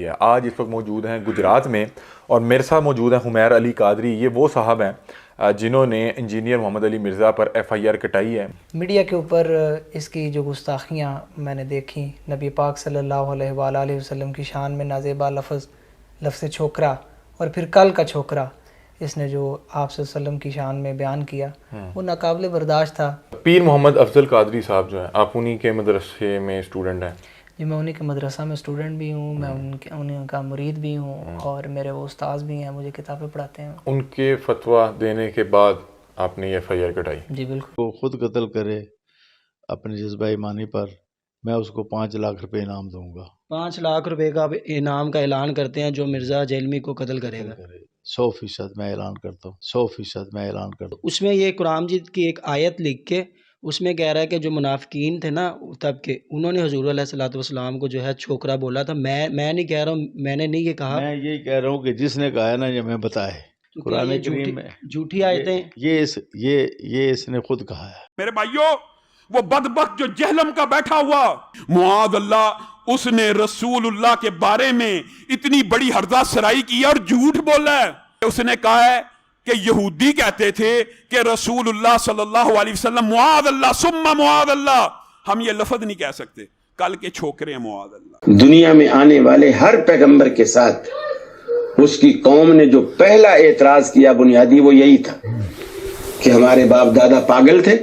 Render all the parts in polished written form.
آج اس وقت موجود ہیں گجرات میں اور میرے ساتھ موجود ہیں حمیر علی قادری. یہ وہ صاحب ہیں جنہوں نے انجینئر محمد علی مرزا پر FIR کٹائی ہے. میڈیا کے اوپر اس کی جو گستاخیاں میں نے دیکھیں، نبی پاک صلی اللہ علیہ وآلہ وسلم کی شان میں نازیبا لفظ چھوکرا، اور پھر کل کا چھوکرا اس نے جو آپ صلی اللہ علیہ وسلم کی شان میں بیان کیا، وہ ناقابل برداشت تھا. پیر محمد افضل قادری صاحب جو ہیں، آپ انہی کے مدرسے میں اسٹوڈنٹ ہیں؟ جی، میں انہی کے مدرسہ میں اسٹوڈنٹ بھی ہوں، میں ان کا مرید بھی ہوں، اور میرے وہ استاذ بھی ہیں، مجھے کتابیں پڑھاتے ہیں. ان کے فتویٰ دینے کے بعد آپ نے یہ FIR کٹائی؟ جی بالکل. وہ خود قتل کرے اپنے جذبہ ایمانی پر، میں اس کو 5 لاکھ روپے انعام دوں گا. 5 لاکھ روپے کا انعام کا اعلان کرتے ہیں جو مرزا جیلمی کو قتل کرے گا. 100% میں اعلان کرتا ہوں، 100% میں اعلان کرتا ہوں. اس میں یہ قرآن مجید کی ایک آیت لکھ کے اس میں کہہ رہا ہے کہ جو منافقین تھے نا تب کے، انہوں نے حضور علیہ الصلوۃ والسلام کو جو ہے چھوکرا بولا تھا. میں نہیں کہہ رہا ہوں، میں نے نہیں یہ کہا، میں یہی کہہ رہا ہوں کہ جس نے کہا ہے نا یہ میں بتائے قرآن کریم میں جھوٹی آیتیں. یہ اس نے خود کہا ہے. میرے بھائیوں، وہ بدبخت جو جہلم کا بیٹھا ہوا، معاذ اللہ، اس نے رسول اللہ کے بارے میں اتنی بڑی ہرزہ سرائی کی اور جھوٹ بولا ہے. اس نے کہا ہے کہ یہودی کہتے تھے کہ رسول اللہ صلی اللہ علیہ وسلم معاذ اللہ ثم معاذ اللہ، ہم یہ لفظ نہیں کہہ سکتے، کل کے چھوکرے ہیں معاذ اللہ. دنیا میں آنے والے ہر پیغمبر کے ساتھ اس کی قوم نے جو پہلا اعتراض کیا بنیادی وہ یہی تھا کہ ہمارے باپ دادا پاگل تھے،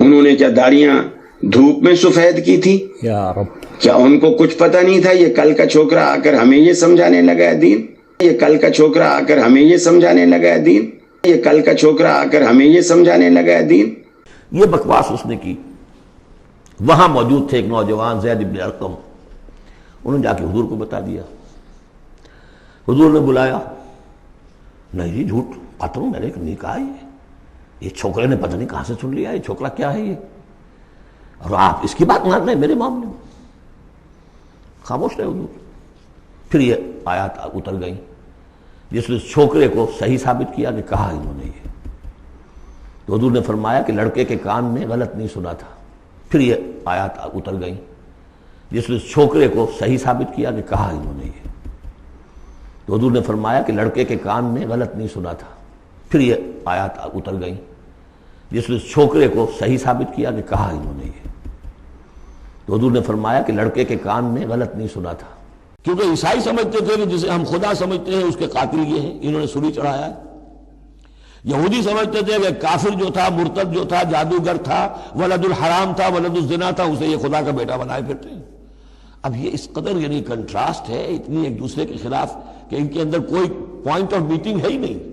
انہوں نے کیا داڑیاں دھوپ میں سفید کی تھی؟ یا رب، کیا ان کو کچھ پتہ نہیں تھا؟ یہ کل کا چھوکرا آ کر ہمیں یہ سمجھانے لگا ہے دین. یہ کل کا چھوکرا آ کر ہمیں یہ سمجھانے لگا ہے دین. یہ کل کا چھوکرا آ کر ہمیں یہ سمجھانے لگا ہے دین. یہ بکواس اس نے کی. وہاں موجود تھے ایک نوجوان زید بن ارقم، انہوں نے جا کے حضور کو بتا دیا. حضور نے بلایا، نہیں جی جھوٹ پتہ میں نے نہیں کہا، یہ چھوکرے نے پتہ نہیں کہاں سے سن لیا، یہ چھوکرا کیا ہے یہ، اور آپ اس کی بات مان رہے ہیں میرے معاملے میں. خاموش رہے حضور. پھر یہ آیات اتر گئیں جس نے چھوکرے کو صحیح ثابت کیا کہ کہا انہوں نے یہ. تو حضور نے فرمایا کہ لڑکے کے کان میں غلط نہیں سنا تھا. پھر یہ آیات اتر گئیں جس نے چھوکرے کو صحیح ثابت کیا کہ کہا انہوں نے یہ. تو حضور نے فرمایا کہ لڑکے کے کان میں غلط نہیں سنا تھا. پھر یہ آیات اتر گئیں جس نے چھوکرے کو صحیح ثابت کیا کہ کہا انہوں نے یہ. تو حضور نے فرمایا کہ لڑکے کے کان میں غلط نہیں سنا تھا. کیونکہ عیسائی سمجھتے تھے کہ جسے ہم خدا سمجھتے ہیں اس کے قاتل یہ ہیں، انہوں نے سولی چڑھایا ہے. یہودی سمجھتے تھے کہ کافر جو تھا، مرتد جو تھا، جادوگر تھا، ولد الحرام تھا، ولد الزنا تھا، اسے یہ خدا کا بیٹا بنائے پھرتے ہیں. اب یہ اس قدر یعنی کنٹراسٹ ہے اتنی ایک دوسرے کے خلاف کہ ان کے اندر کوئی پوائنٹ آف میٹنگ ہے ہی نہیں.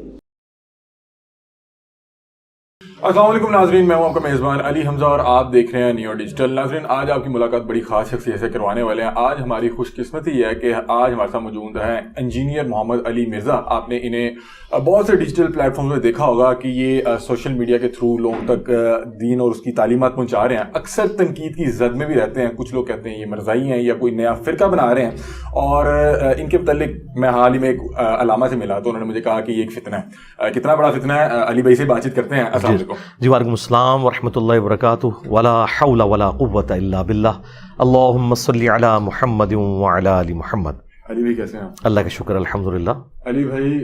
السلام علیکم ناظرین، میں ہوں آپ کا میزبان علی حمزہ اور آپ دیکھ رہے ہیں نیو ڈیجیٹل. ناظرین، آج آپ کی ملاقات بڑی خاص شخصیت سے کروانے والے ہیں. آج ہماری خوش قسمتی یہ ہے کہ آج ہمارے ساتھ موجود ہیں انجینئر محمد علی مرزا. آپ نے انہیں بہت سے ڈیجیٹل پلیٹ فارمز میں دیکھا ہوگا کہ یہ سوشل میڈیا کے تھرو لوگوں تک دین اور اس کی تعلیمات پہنچا رہے ہیں. اکثر تنقید کی زد میں بھی رہتے ہیں. کچھ لوگ کہتے ہیں یہ مرزائی ہیں یا کوئی نیا فرقہ بنا رہے ہیں. اور ان کے متعلق میں حال ہی میں ایک علامہ سے ملا تو انہوں نے مجھے کہا کہ یہ ایک فتنہ ہے. کتنا بڑا فتنہ ہے؟ علی بھائی سے بات چیت کرتے ہیں. السلام علیکم. جی وعلیکم السلام ورحمۃ اللہ وبرکاتہ. ولا حول ولا قوۃ الا باللہ. اللہم صلی علی محمد وعلی آل محمد. علی بھائی کیسے ہیں؟ اللہ کا شکر الحمدللہ. علی بھائی،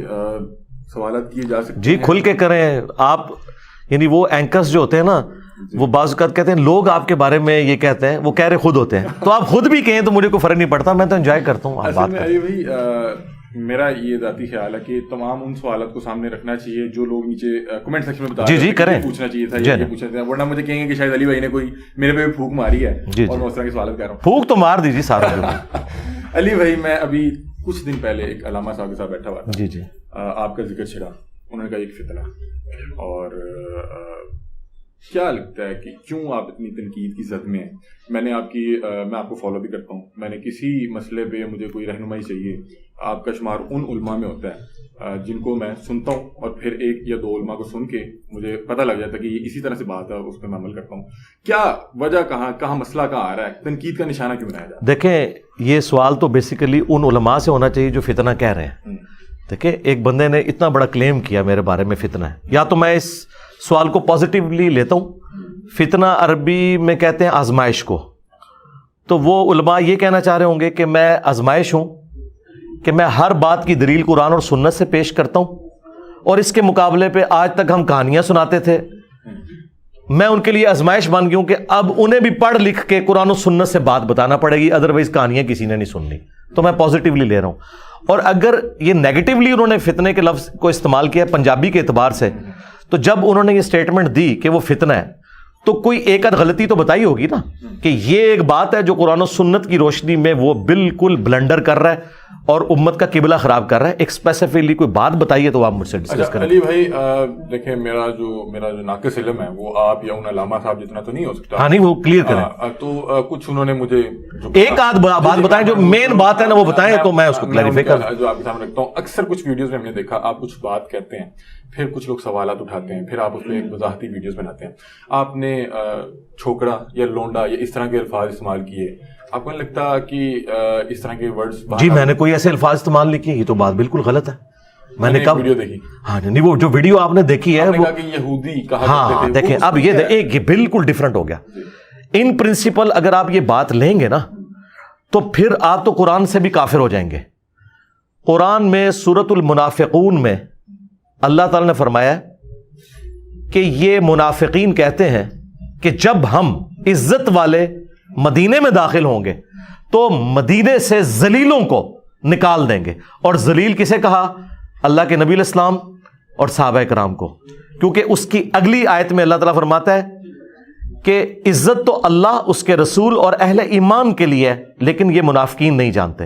سوالات کیے جا سکتے جی کھل کے کریں آپ. یعنی وہ اینکرز جو ہوتے ہیں نا، وہ بعض اوقات کہتے ہیں لوگ آپ کے بارے میں یہ کہتے ہیں، وہ کہہ رہے خود ہوتے ہیں. تو آپ خود بھی کہیں تو مجھے کوئی فرق نہیں پڑتا، میں تو انجوائے کرتا ہوں. اصل میں علی بھائی میرا یہ ذاتی خیال ہے کہ تمام ان سوالات کو سامنے رکھنا چاہیے جو لوگ نیچے کمنٹ سیکشن میں بتا رہے ہیں. جی کریں، پوچھنا چاہیے تھا، یہ پوچھنا تھا، ورنہ مجھے کہیں گے کہ شاید علی بھائی نے کوئی میرے پہ پھونک ماری ہے اور میں اس طرح کے سوالات کر رہا ہوں. پھونک تو مار دیجیے سارا. علی بھائی، میں ابھی کچھ دن پہلے ایک علامہ صاحب کے ساتھ بیٹھا ہوا تھا. جی جی. آپ کا ذکر چھڑا، انہوں نے کہا ایک فتنہ. اور کیا لگتا ہے کہ کیوں آپ اتنی تنقید کی زد میں ہیں؟ میں آپ کو فالو بھی کرتا ہوں. میں نے کسی مسئلے پہ مجھے کوئی رہنمائی چاہیے، آپ کا شمار ان علماء میں ہوتا ہے جن کو میں سنتا ہوں اور پھر ایک یا دو علماء کو سن کے مجھے پتہ لگ جاتا ہے کہ یہ اسی طرح سے بات ہے، اس پہ میں عمل کرتا ہوں. کیا وجہ، کہاں مسئلہ کہاں آ رہا ہے؟ تنقید کا نشانہ کیوں بنایا جاتا ہے؟ دیکھیں، یہ سوال تو بیسیکلی ان علماء سے ہونا چاہیے جو فتنہ کہہ رہے ہیں. دیکھیں، ایک بندے نے اتنا بڑا کلیم کیا میرے بارے میں فتنہ ہے. یا تو میں اس سوال کو پازیٹیولی لیتا ہوں. فتنہ عربی میں کہتے ہیں آزمائش کو، تو وہ علماء یہ کہنا چاہ رہے ہوں گے کہ میں آزمائش ہوں کہ میں ہر بات کی دلیل قرآن اور سنت سے پیش کرتا ہوں، اور اس کے مقابلے پہ آج تک ہم کہانیاں سناتے تھے، میں ان کے لیے آزمائش بن گئی ہوں کہ اب انہیں بھی پڑھ لکھ کے قرآن و سنت سے بات بتانا پڑے گی، ادروائز کہانیاں کسی نے نہیں سننی. تو میں پازیٹیولی لے رہا ہوں. اور اگر یہ نیگیٹیولی انہوں نے فتنے کے لفظ کو استعمال کیا پنجابی کے اعتبار سے، تو جب انہوں نے یہ اسٹیٹمنٹ دی کہ وہ فتنہ ہے تو کوئی ایک آدھ غلطی تو بتائی ہوگی نا کہ یہ ایک بات ہے جو قرآن و سنت کی روشنی میں وہ بالکل بلنڈر کر رہا ہے اور امت کا قبلہ خراب کر رہا ہے. ایک اسپیسیفکلی کوئی بات بتائیے تو آپ مجھ سے ڈسکس کریں. علی بھائی دیکھیں، میرا جو ناقص علم ہے وہ آپ یا ان علامہ صاحب جتنا تو نہیں ہو سکتا. ہاں نہیں، وہ کلیئر کریں. تو کچھ انہوں نے مجھے ایک آدھ بات بتائیں، جو مین بات ہے نا وہ بتائیں تو میں اس کو کلیریفائی کروں. جو آپ کے سامنے رکھتا ہوں، اکثر کچھ ویڈیوز میں ہم نے دیکھا آپ کچھ بات کہتے ہیں، پھر کچھ لوگ سوالات اٹھاتے ہیں، پھر آپ اس پہ ایک وضاحتی ویڈیوز بناتے ہیں. آپ نے چھوکرا یا لونڈا یا اس طرح کے الفاظ استعمال کیے، آپ کو نہیں لگتا کہ اس طرح کے ورڈز؟ جی میں نے کوئی ایسے الفاظ استعمال نہیں کیے، یہ تو بات بالکل غلط ہے. میں نے کب ویڈیو دیکھی؟ ہاں نہیں، وہ جو ویڈیو آپ نے دیکھی ہے وہ یہودی کہا ہاں دیکھیں اب یہ بالکل ڈفرنٹ ہو گیا. ان پرنسپل اگر آپ یہ بات لیں گے نا تو پھر آپ تو قرآن سے بھی کافر ہو جائیں گے. قرآن میں سورۃ المنافقون میں اللہ تعالی نے فرمایا کہ یہ منافقین کہتے ہیں کہ جب ہم عزت والے مدینے میں داخل ہوں گے تو مدینے سے ذلیلوں کو نکال دیں گے. اور ذلیل کسے کہا؟ اللہ کے نبی علیہ السلام اور صحابہ کرام کو، کیونکہ اس کی اگلی آیت میں اللہ تعالیٰ فرماتا ہے کہ عزت تو اللہ، اس کے رسول اور اہل ایمان کے لیے ہے، لیکن یہ منافقین نہیں جانتے.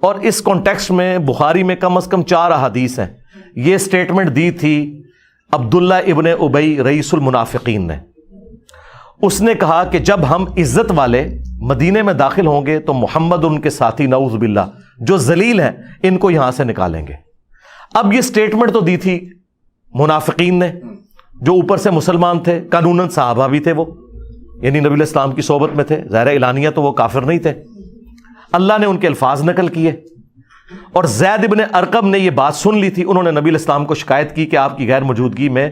اور اس کانٹیکسٹ میں بخاری میں کم از کم 4 احادیث ہیں. یہ سٹیٹمنٹ دی تھی عبداللہ ابن ابی رئیس المنافقین نے. اس نے کہا کہ جب ہم عزت والے مدینے میں داخل ہوں گے تو محمد ان کے ساتھی نعوذ باللہ جو ذلیل ہیں ان کو یہاں سے نکالیں گے. اب یہ سٹیٹمنٹ تو دی تھی منافقین نے جو اوپر سے مسلمان تھے، قانوناً صحابہ بھی تھے، وہ یعنی نبی علیہ السلام کی صحبت میں تھے، ظاہر اعلانیہ تو وہ کافر نہیں تھے. اللہ نے ان کے الفاظ نقل کیے اور زید ابن ارقم نے یہ بات سن لی تھی. انہوں نے نبی علیہ السلام کو شکایت کی کہ آپ کی غیر موجودگی میں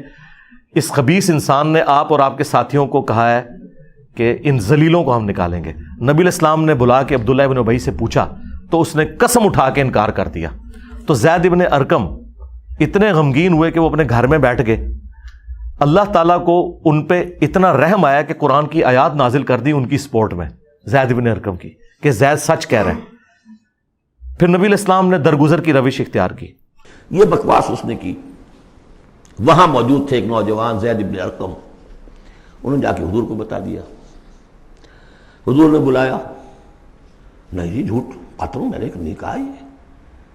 اس خبیث انسان نے آپ اور آپ کے ساتھیوں کو کہا ہے کہ ان ذلیلوں کو ہم نکالیں گے. نبی علیہ السلام نے بلا کے عبداللہ ابن ابی سے پوچھا تو اس نے قسم اٹھا کے انکار کر دیا. تو زید ابن ارقم اتنے غمگین ہوئے کہ وہ اپنے گھر میں بیٹھ گئے. اللہ تعالیٰ کو ان پہ اتنا رحم آیا کہ قرآن کی آیات نازل کر دی ان کی سپورٹ میں، زید ابن ارقم کی، کہ زید سچ کہہ رہے ہیں. پھر نبی علیہ السلام نے درگزر کی روش اختیار کی. یہ بکواس اس نے کی. وہاں موجود تھے ایک نوجوان زید ابن ارقم، انہوں نے جا کے حضور کو بتا دیا. حضور نے بلایا، نہیں جی جھوٹ پتہ میں نے نہیں کہا،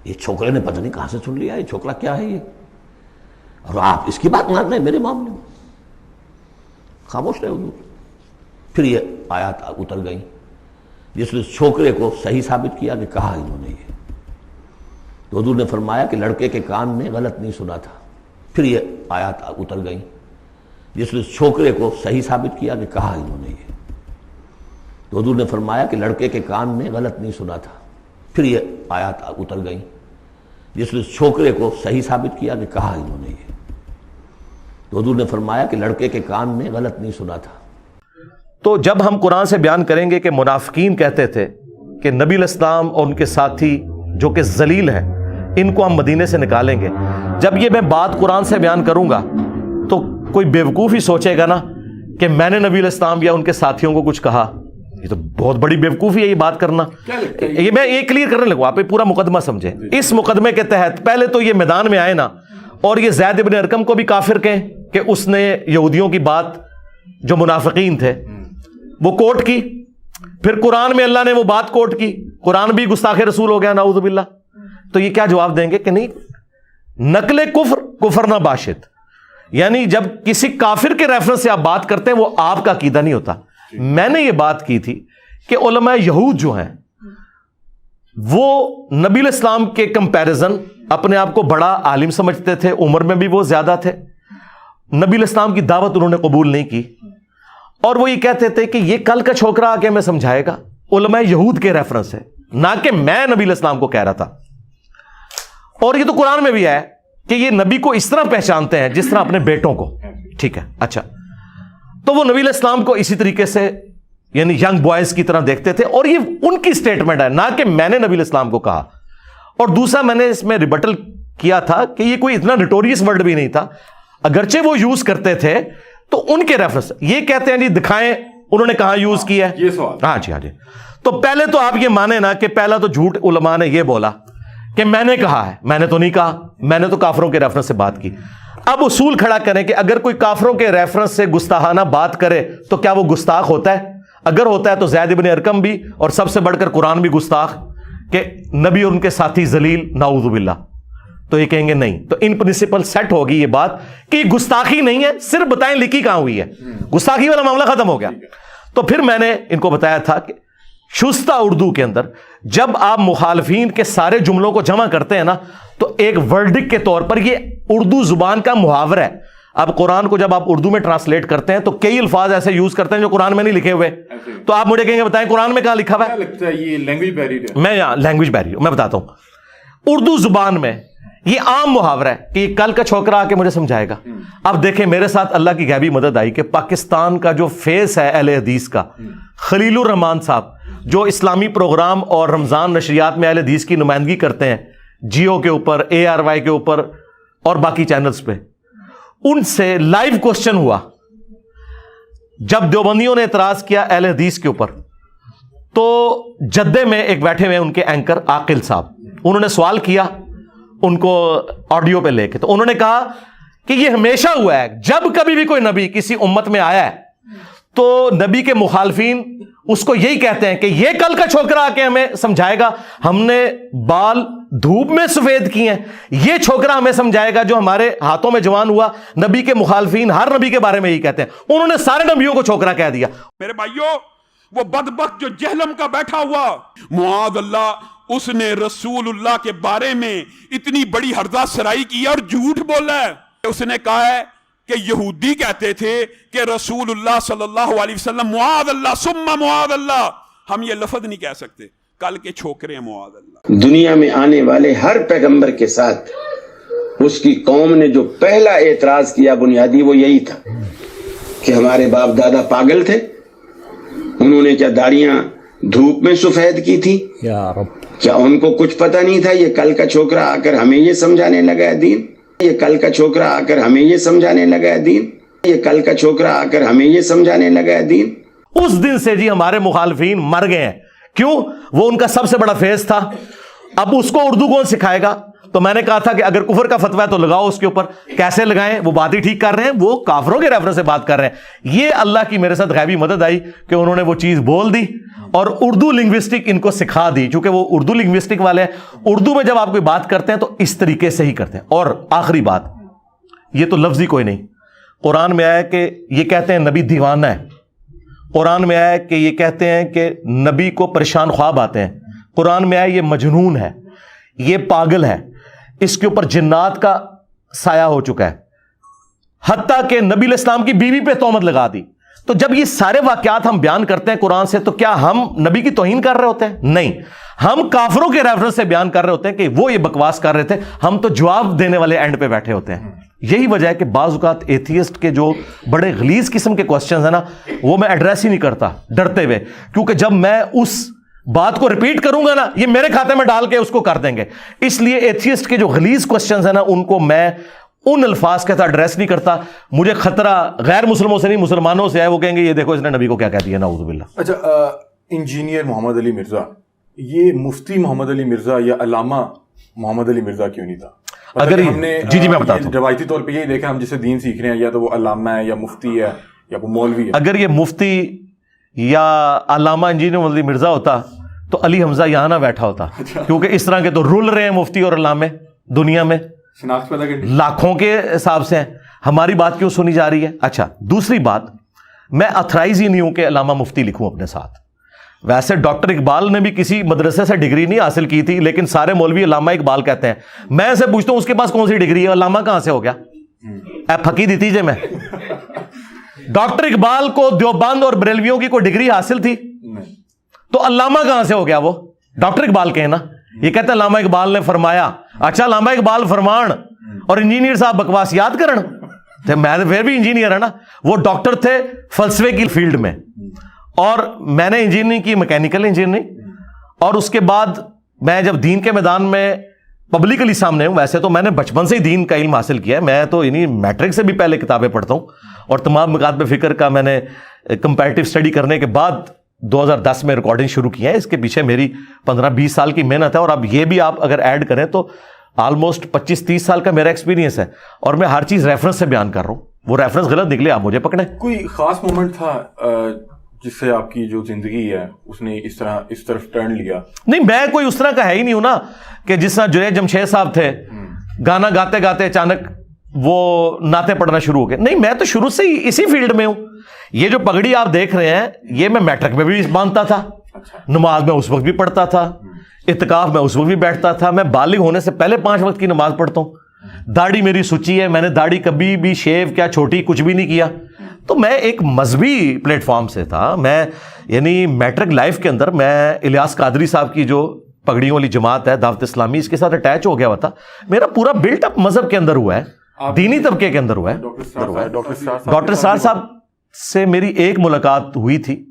یہ چھوکرے نے پتہ نہیں کہاں سے سن لیا، یہ چھوکرا کیا ہے یہ، اور آپ اس کی بات مان رہے ہیں میرے معاملے میں. خاموش رہے حضور. پھر یہ آیات اتر گئیں جس نے چھوکرے کو صحیح ثابت کیا کہ کہا انہوں نے یہ. تو حضور نے فرمایا کہ لڑکے کے کان نے غلط نہیں سنا تھا. پھر یہ آیات اتر گئیں جس نے چھوکرے کو صحیح ثابت کیا کہ کہا انہوں نے یہ. تو حضور نے فرمایا کہ لڑکے کے کان نے غلط نہیں سنا تھا. پھر یہ آیات اتر گئیں جس نے چھوکرے کو صحیح ثابت کیا کہ کہا انہوں نے یہ. تو حضور نے فرمایا کہ لڑکے کے کان نے غلط نہیں سنا تھا. تو جب ہم قرآن سے بیان کریں گے کہ منافقین کہتے تھے کہ نبی علیہ السلام اور ان کے ساتھی جو کہ ذلیل ہیں ان کو ہم مدینے سے نکالیں گے، جب یہ میں بات قرآن سے بیان کروں گا تو کوئی بیوقوف ہی سوچے گا نا کہ میں نے نبی علیہ السلام یا ان کے ساتھیوں کو کچھ کہا. یہ تو بہت بڑی بیوقوفی ہے یہ بات کرنا. یہ میں یہ کلیئر کرنے لگوں، آپ پورا مقدمہ سمجھیں. اس مقدمے کے تحت پہلے تو یہ میدان میں آئے نا اور یہ زید ابن ارقم کو بھی کافر کہیں کہ اس نے یہودیوں کی بات جو منافقین تھے وہ کوٹ کی. پھر قرآن میں اللہ نے وہ بات کوٹ کی، قرآن بھی گستاخ رسول ہو گیا نعوذ باللہ. تو یہ کیا جواب دیں گے کہ نہیں، نقل کفر کفر نہ باشد، یعنی جب کسی کافر کے ریفرنس سے آپ بات کرتے ہیں وہ آپ کا عقیدہ نہیں ہوتا. میں نے یہ بات کی تھی کہ علماء یہود جو ہیں وہ نبی علیہ السلام کے کمپیریزن اپنے آپ کو بڑا عالم سمجھتے تھے، عمر میں بھی وہ زیادہ تھے. نبی علیہ السلام کی دعوت انہوں نے قبول نہیں کی اور وہ یہ کہتے تھے کہ یہ کل کا چھوکرا آ کے ہمیں سمجھائے گا. علماء یہود کے ریفرنس ہے، نہ کہ میں نبی علیہ السلام کو کہہ رہا تھا. اور یہ تو قرآن میں بھی ہے کہ یہ نبی کو اس طرح پہچانتے ہیں جس طرح اپنے بیٹوں کو. ٹھیک ہے، اچھا، تو وہ نبی علیہ السلام کو اسی طریقے سے یعنی ینگ بوائز کی طرح دیکھتے تھے, اور یہ ان کی سٹیٹمنٹ ہے, نہ کہ میں نے نبی علیہ السلام کو کہا. اور دوسرا میں نے اس میں ریبٹل کیا تھا کہ یہ کوئی اتنا نٹوریس ورڈ بھی نہیں تھا, اگرچہ وہ یوز کرتے تھے تو ان کے ریفرنس یہ کہتے ہیں جی دکھائیں انہوں نے کہاں یوز کیا ہے. یہ سوال, ہاں جی ہاں جی. تو پہلے تو آپ یہ مانیں نا کہ پہلا تو جھوٹ علماء نے یہ بولا کہ میں نے کہا ہے, میں نے تو نہیں کہا, میں نے تو کافروں کے ریفرنس سے بات کی. اب اصول کھڑا کریں کہ اگر کوئی کافروں کے ریفرنس سے گستاخانہ بات کرے تو کیا وہ گستاخ ہوتا ہے؟ اگر ہوتا ہے تو زید بن ارقم بھی, اور سب سے بڑھ کر قرآن بھی گستاخ, کہ نبی اور ان کے ساتھی ذلیل نعوذ باللہ. تو یہ کہیں گے نہیں. تو ان پرنسپل سیٹ ہوگی یہ بات کہ یہ گستاخی نہیں ہے, صرف بتائیں لکھی کہاں ہوئی ہے, گستاخی والا معاملہ ختم ہو گیا. تو پھر میں نے ان کو بتایا تھا کہ شستہ اردو کے اندر جب آپ مخالفین کے سارے جملوں کو جمع کرتے ہیں نا تو ایک ورڈک کے طور پر یہ اردو زبان کا محاورہ ہے. اب قرآن کو جب آپ اردو میں ٹرانسلیٹ کرتے ہیں تو کئی الفاظ ایسے یوز کرتے ہیں جو قرآن میں نہیں لکھے ہوئے. تو آپ مجھے کہیں گے بتائیں قرآن میں کہاں لکھا ہوا ہے؟ یہ لینگویج بیریئر ہے. میں یہاں لینگویج بیریئر میں بتاتا ہوں. اردو زبان میں یہ عام محاورہ ہے کہ کل کا چھوکرا آ کے مجھے سمجھائے گا. اب دیکھیں میرے ساتھ اللہ کی غیبی مدد آئی کہ پاکستان کا جو فیس ہے اہل حدیث کا, خلیل الرحمان صاحب, جو اسلامی پروگرام اور رمضان نشریات میں اہل حدیث کی نمائندگی کرتے ہیں, جیو کے اوپر, ARY کے اوپر اور باقی چینلز پہ, ان سے لائیو کوسچن ہوا جب دیوبندیوں نے اعتراض کیا اہل حدیث کے اوپر. تو جدے میں ایک بیٹھے ہوئے ان کے اینکر عاقل صاحب, انہوں نے سوال کیا ان کو آڈیو پہ لے کے. تو انہوں نے کہا کہ یہ ہمیشہ ہوا ہے, جب کبھی بھی کوئی نبی کسی امت میں آیا ہے تو نبی کے مخالفین اس کو یہی کہتے ہیں کہ یہ کل کا چھوکرا آ کے ہمیں سمجھائے گا, ہم نے بال دھوپ میں سفید کیے ہیں, یہ چھوکرا ہمیں سمجھائے گا جو ہمارے ہاتھوں میں جوان ہوا. نبی کے مخالفین ہر نبی کے بارے میں یہی کہتے ہیں. انہوں نے سارے نبیوں کو چھوکرا کہہ دیا. میرے بھائیوں, وہ بدبخت جو جہلم کا بیٹھا ہوا, معاذ اللہ, اس نے رسول اللہ کے بارے میں اتنی بڑی ہرزہ سرائی کی اور جھوٹ بولا ہے. اس نے کہا ہے کہ یہودی کہتے تھے کہ رسول اللہ صلی اللہ علیہ وسلم معاذ اللہ ثم معاذ اللہ, ہم یہ لفظ نہیں کہہ سکتے, کل کے چھوکرے ہیں معاذ اللہ. دنیا میں آنے والے ہر پیغمبر کے ساتھ اس کی قوم نے جو پہلا اعتراض کیا بنیادی وہ یہی تھا کہ ہمارے باپ دادا پاگل تھے, انہوں نے کیا داڑیاں دھوپ میں سفید کی تھی, کیا ان کو کچھ پتہ نہیں تھا یہ کل کا چھوکرا آ کر ہمیں یہ سمجھانے لگا ہے دین, یہ کل کا چھوکرا آ کر ہمیں یہ سمجھانے لگا ہے دین, یہ کل کا چھوکرا آ کر ہمیں یہ سمجھانے لگا ہے دین. اس دن سے جی ہمارے مخالفین مر گئے ہیں. کیوں؟ وہ ان کا سب سے بڑا فیس تھا. اب اس کو اردو کون سکھائے گا؟ تو میں نے کہا تھا کہ اگر کفر کا فتویٰ ہے تو لگاؤ اس کے اوپر. کیسے لگائیں؟ وہ بات ہی ٹھیک کر رہے ہیں, وہ کافروں کے ریفرنس سے بات کر رہے ہیں. یہ اللہ کی میرے ساتھ غیبی مدد آئی کہ انہوں نے وہ چیز بول دی اور اردو لنگوسٹک ان کو سکھا دی, چونکہ وہ اردو لنگوسٹک والے ہیں. اردو میں جب آپ کوئی بات کرتے ہیں تو اس طریقے سے ہی کرتے ہیں. اور آخری بات, یہ تو لفظی کوئی نہیں, قرآن میں آیا کہ یہ کہتے ہیں نبی دیوانہ ہے. قرآن میں آیا کہ یہ کہتے ہیں کہ نبی کو پریشان خواب آتے ہیں. قرآن میں آیا یہ مجنون ہے, یہ پاگل ہے, اس کے اوپر جنات کا سایہ ہو چکا ہے, حتیٰ کہ نبی علیہ السلام کی بیوی پہ تہمت لگا دی. تو جب یہ سارے واقعات ہم بیان کرتے ہیں قرآن سے تو کیا ہم نبی کی توہین کر رہے ہوتے ہیں؟ نہیں, ہم کافروں کے ریفرنس سے بیان کر رہے ہوتے ہیں کہ وہ یہ بکواس کر رہے تھے, ہم تو جواب دینے والے اینڈ پہ بیٹھے ہوتے ہیں. یہی وجہ ہے کہ بعض اوقات ایتھیسٹ کے جو بڑے غلیظ قسم کے کوسچنز ہیں نا وہ میں ایڈریس ہی نہیں کرتا ڈرتے ہوئے, کیونکہ جب میں اس بات کو ریپیٹ کروں گا نا یہ میرے کھاتے میں ڈال کے اس کو کر دیں گے. اس لیے ایتھیسٹ کے جو غلیظ کوسچنز ہیں نا ان کو میں ان الفاظ کے ساتھ ایڈریس نہیں کرتا. مجھے خطرہ غیر مسلموں سے نہیں, مسلمانوں سے ہے. وہ کہیں گے یہ دیکھو اس نے نبی کو کیا کہہ دیا, نعوذ باللہ. اچھا, انجینئر محمد علی مرزا, یہ مفتی محمد علی مرزا یا علامہ محمد علی مرزا کیوں نہیں تھا؟ اگر ہم نے جی میں بتاتا ہوں, روایتی طور پہ یہی دیکھا, ہم جسے دین سیکھ رہے ہیں یا تو وہ علامہ ہے یا مفتی ہے یا وہ مولوی ہے. اگر یہ مفتی یا علامہ انجینئر محمد علی مرزا ہوتا تو علی حمزہ یہاں نہ بیٹھا ہوتا, کیونکہ اس طرح کے تو رول رہے ہیں مفتی اور علامے دنیا میں, شناخت پیدا کرنی لاکھوں کے حساب سے ہیں. ہماری بات کیوں سنی جا رہی ہے؟ اچھا, دوسری بات, میں اتھرائز ہی نہیں ہوں کہ علامہ مفتی لکھوں اپنے ساتھ. ویسے ڈاکٹر اقبال نے بھی کسی مدرسے سے ڈگری نہیں حاصل کی تھی, لیکن سارے مولوی علامہ اقبال کہتے ہیں. میں اسے پوچھتا ہوں اس کے پاس کون سی ڈگری ہے, علامہ کہاں سے ہو گیا؟ اے پھکی دی تیجے میں. ڈاکٹر اقبال کو دیوبند اور بریلویوں کی کوئی ڈگری حاصل تھی؟ تو علامہ کہاں سے ہو گیا وہ؟ ڈاکٹر اقبال کہیں نا, یہ کہتے ہیں علامہ اقبال نے فرمایا. اچھا, علامہ اقبال فرمان اور انجینئر صاحب بکواس یاد کرن, میں پھر بھی انجینئر ہے نا. وہ ڈاکٹر تھے فلسفے کی فیلڈ میں, اور میں نے انجینئرنگ کی, میکینیکل انجینئرنگ, اور اس کے بعد میں جب دین کے میدان میں پبلکلی سامنے ہوں, ویسے تو میں نے بچپن سے ہی دین کا علم حاصل کیا ہے, میں تو یعنی میٹرک سے بھی پہلے کتابیں پڑھتا ہوں, اور تمام مکاتب فکر کا میں نے کمپیریٹیو اسٹڈی کرنے کے بعد 2010 میں ریکارڈنگ شروع کی ہے. اس کے پیچھے میری 15-20 سال کی محنت ہے, اور اب یہ بھی آپ اگر ایڈ کریں تو آلموسٹ 25-30 سال کا میرا ایکسپیرینس ہے, اور میں ہر چیز ریفرنس سے بیان کر رہا ہوں. وہ ریفرنس غلط نکلے آپ مجھے پکڑیں. کوئی خاص مومنٹ تھا جس سے آپ کی جو زندگی ہے اس نے اس طرف ٹرن لیا؟ نہیں, میں کوئی اس طرح کا ہے ہی نہیں ہوں نا کہ جس طرح جنید جمشید صاحب تھے, گانا گاتے گاتے اچانک وہ نعتیں پڑھنا شروع ہو گئے. نہیں, میں تو شروع سے ہی اسی فیلڈ میں ہوں. یہ جو پگڑی آپ دیکھ رہے ہیں یہ میں میٹرک میں بھی باندھتا تھا, نماز میں اس وقت بھی پڑھتا تھا, اعتکاف میں اس وقت بھی بیٹھتا تھا, میں بالغ ہونے سے پہلے 5 وقت کی نماز پڑھتا ہوں. داڑھی میری سچی ہے, میں نے داڑھی کبھی بھی شیو کیا چھوٹی کچھ بھی نہیں کیا. تو میں ایک مذہبی پلیٹ فارم سے تھا. میں یعنی میٹرک لائف کے اندر میں الیاس قادری صاحب کی جو پگڑیوں والی جماعت ہے دعوت اسلامی, اس کے ساتھ اٹیچ ہو گیا ہوا تھا. میرا پورا بلٹ اپ مذہب کے اندر ہوا ہے, دینی طبقے کے اندر ہوا ہے. ڈاکٹر سار صاحب سے میری ایک ملاقات ہوئی تھی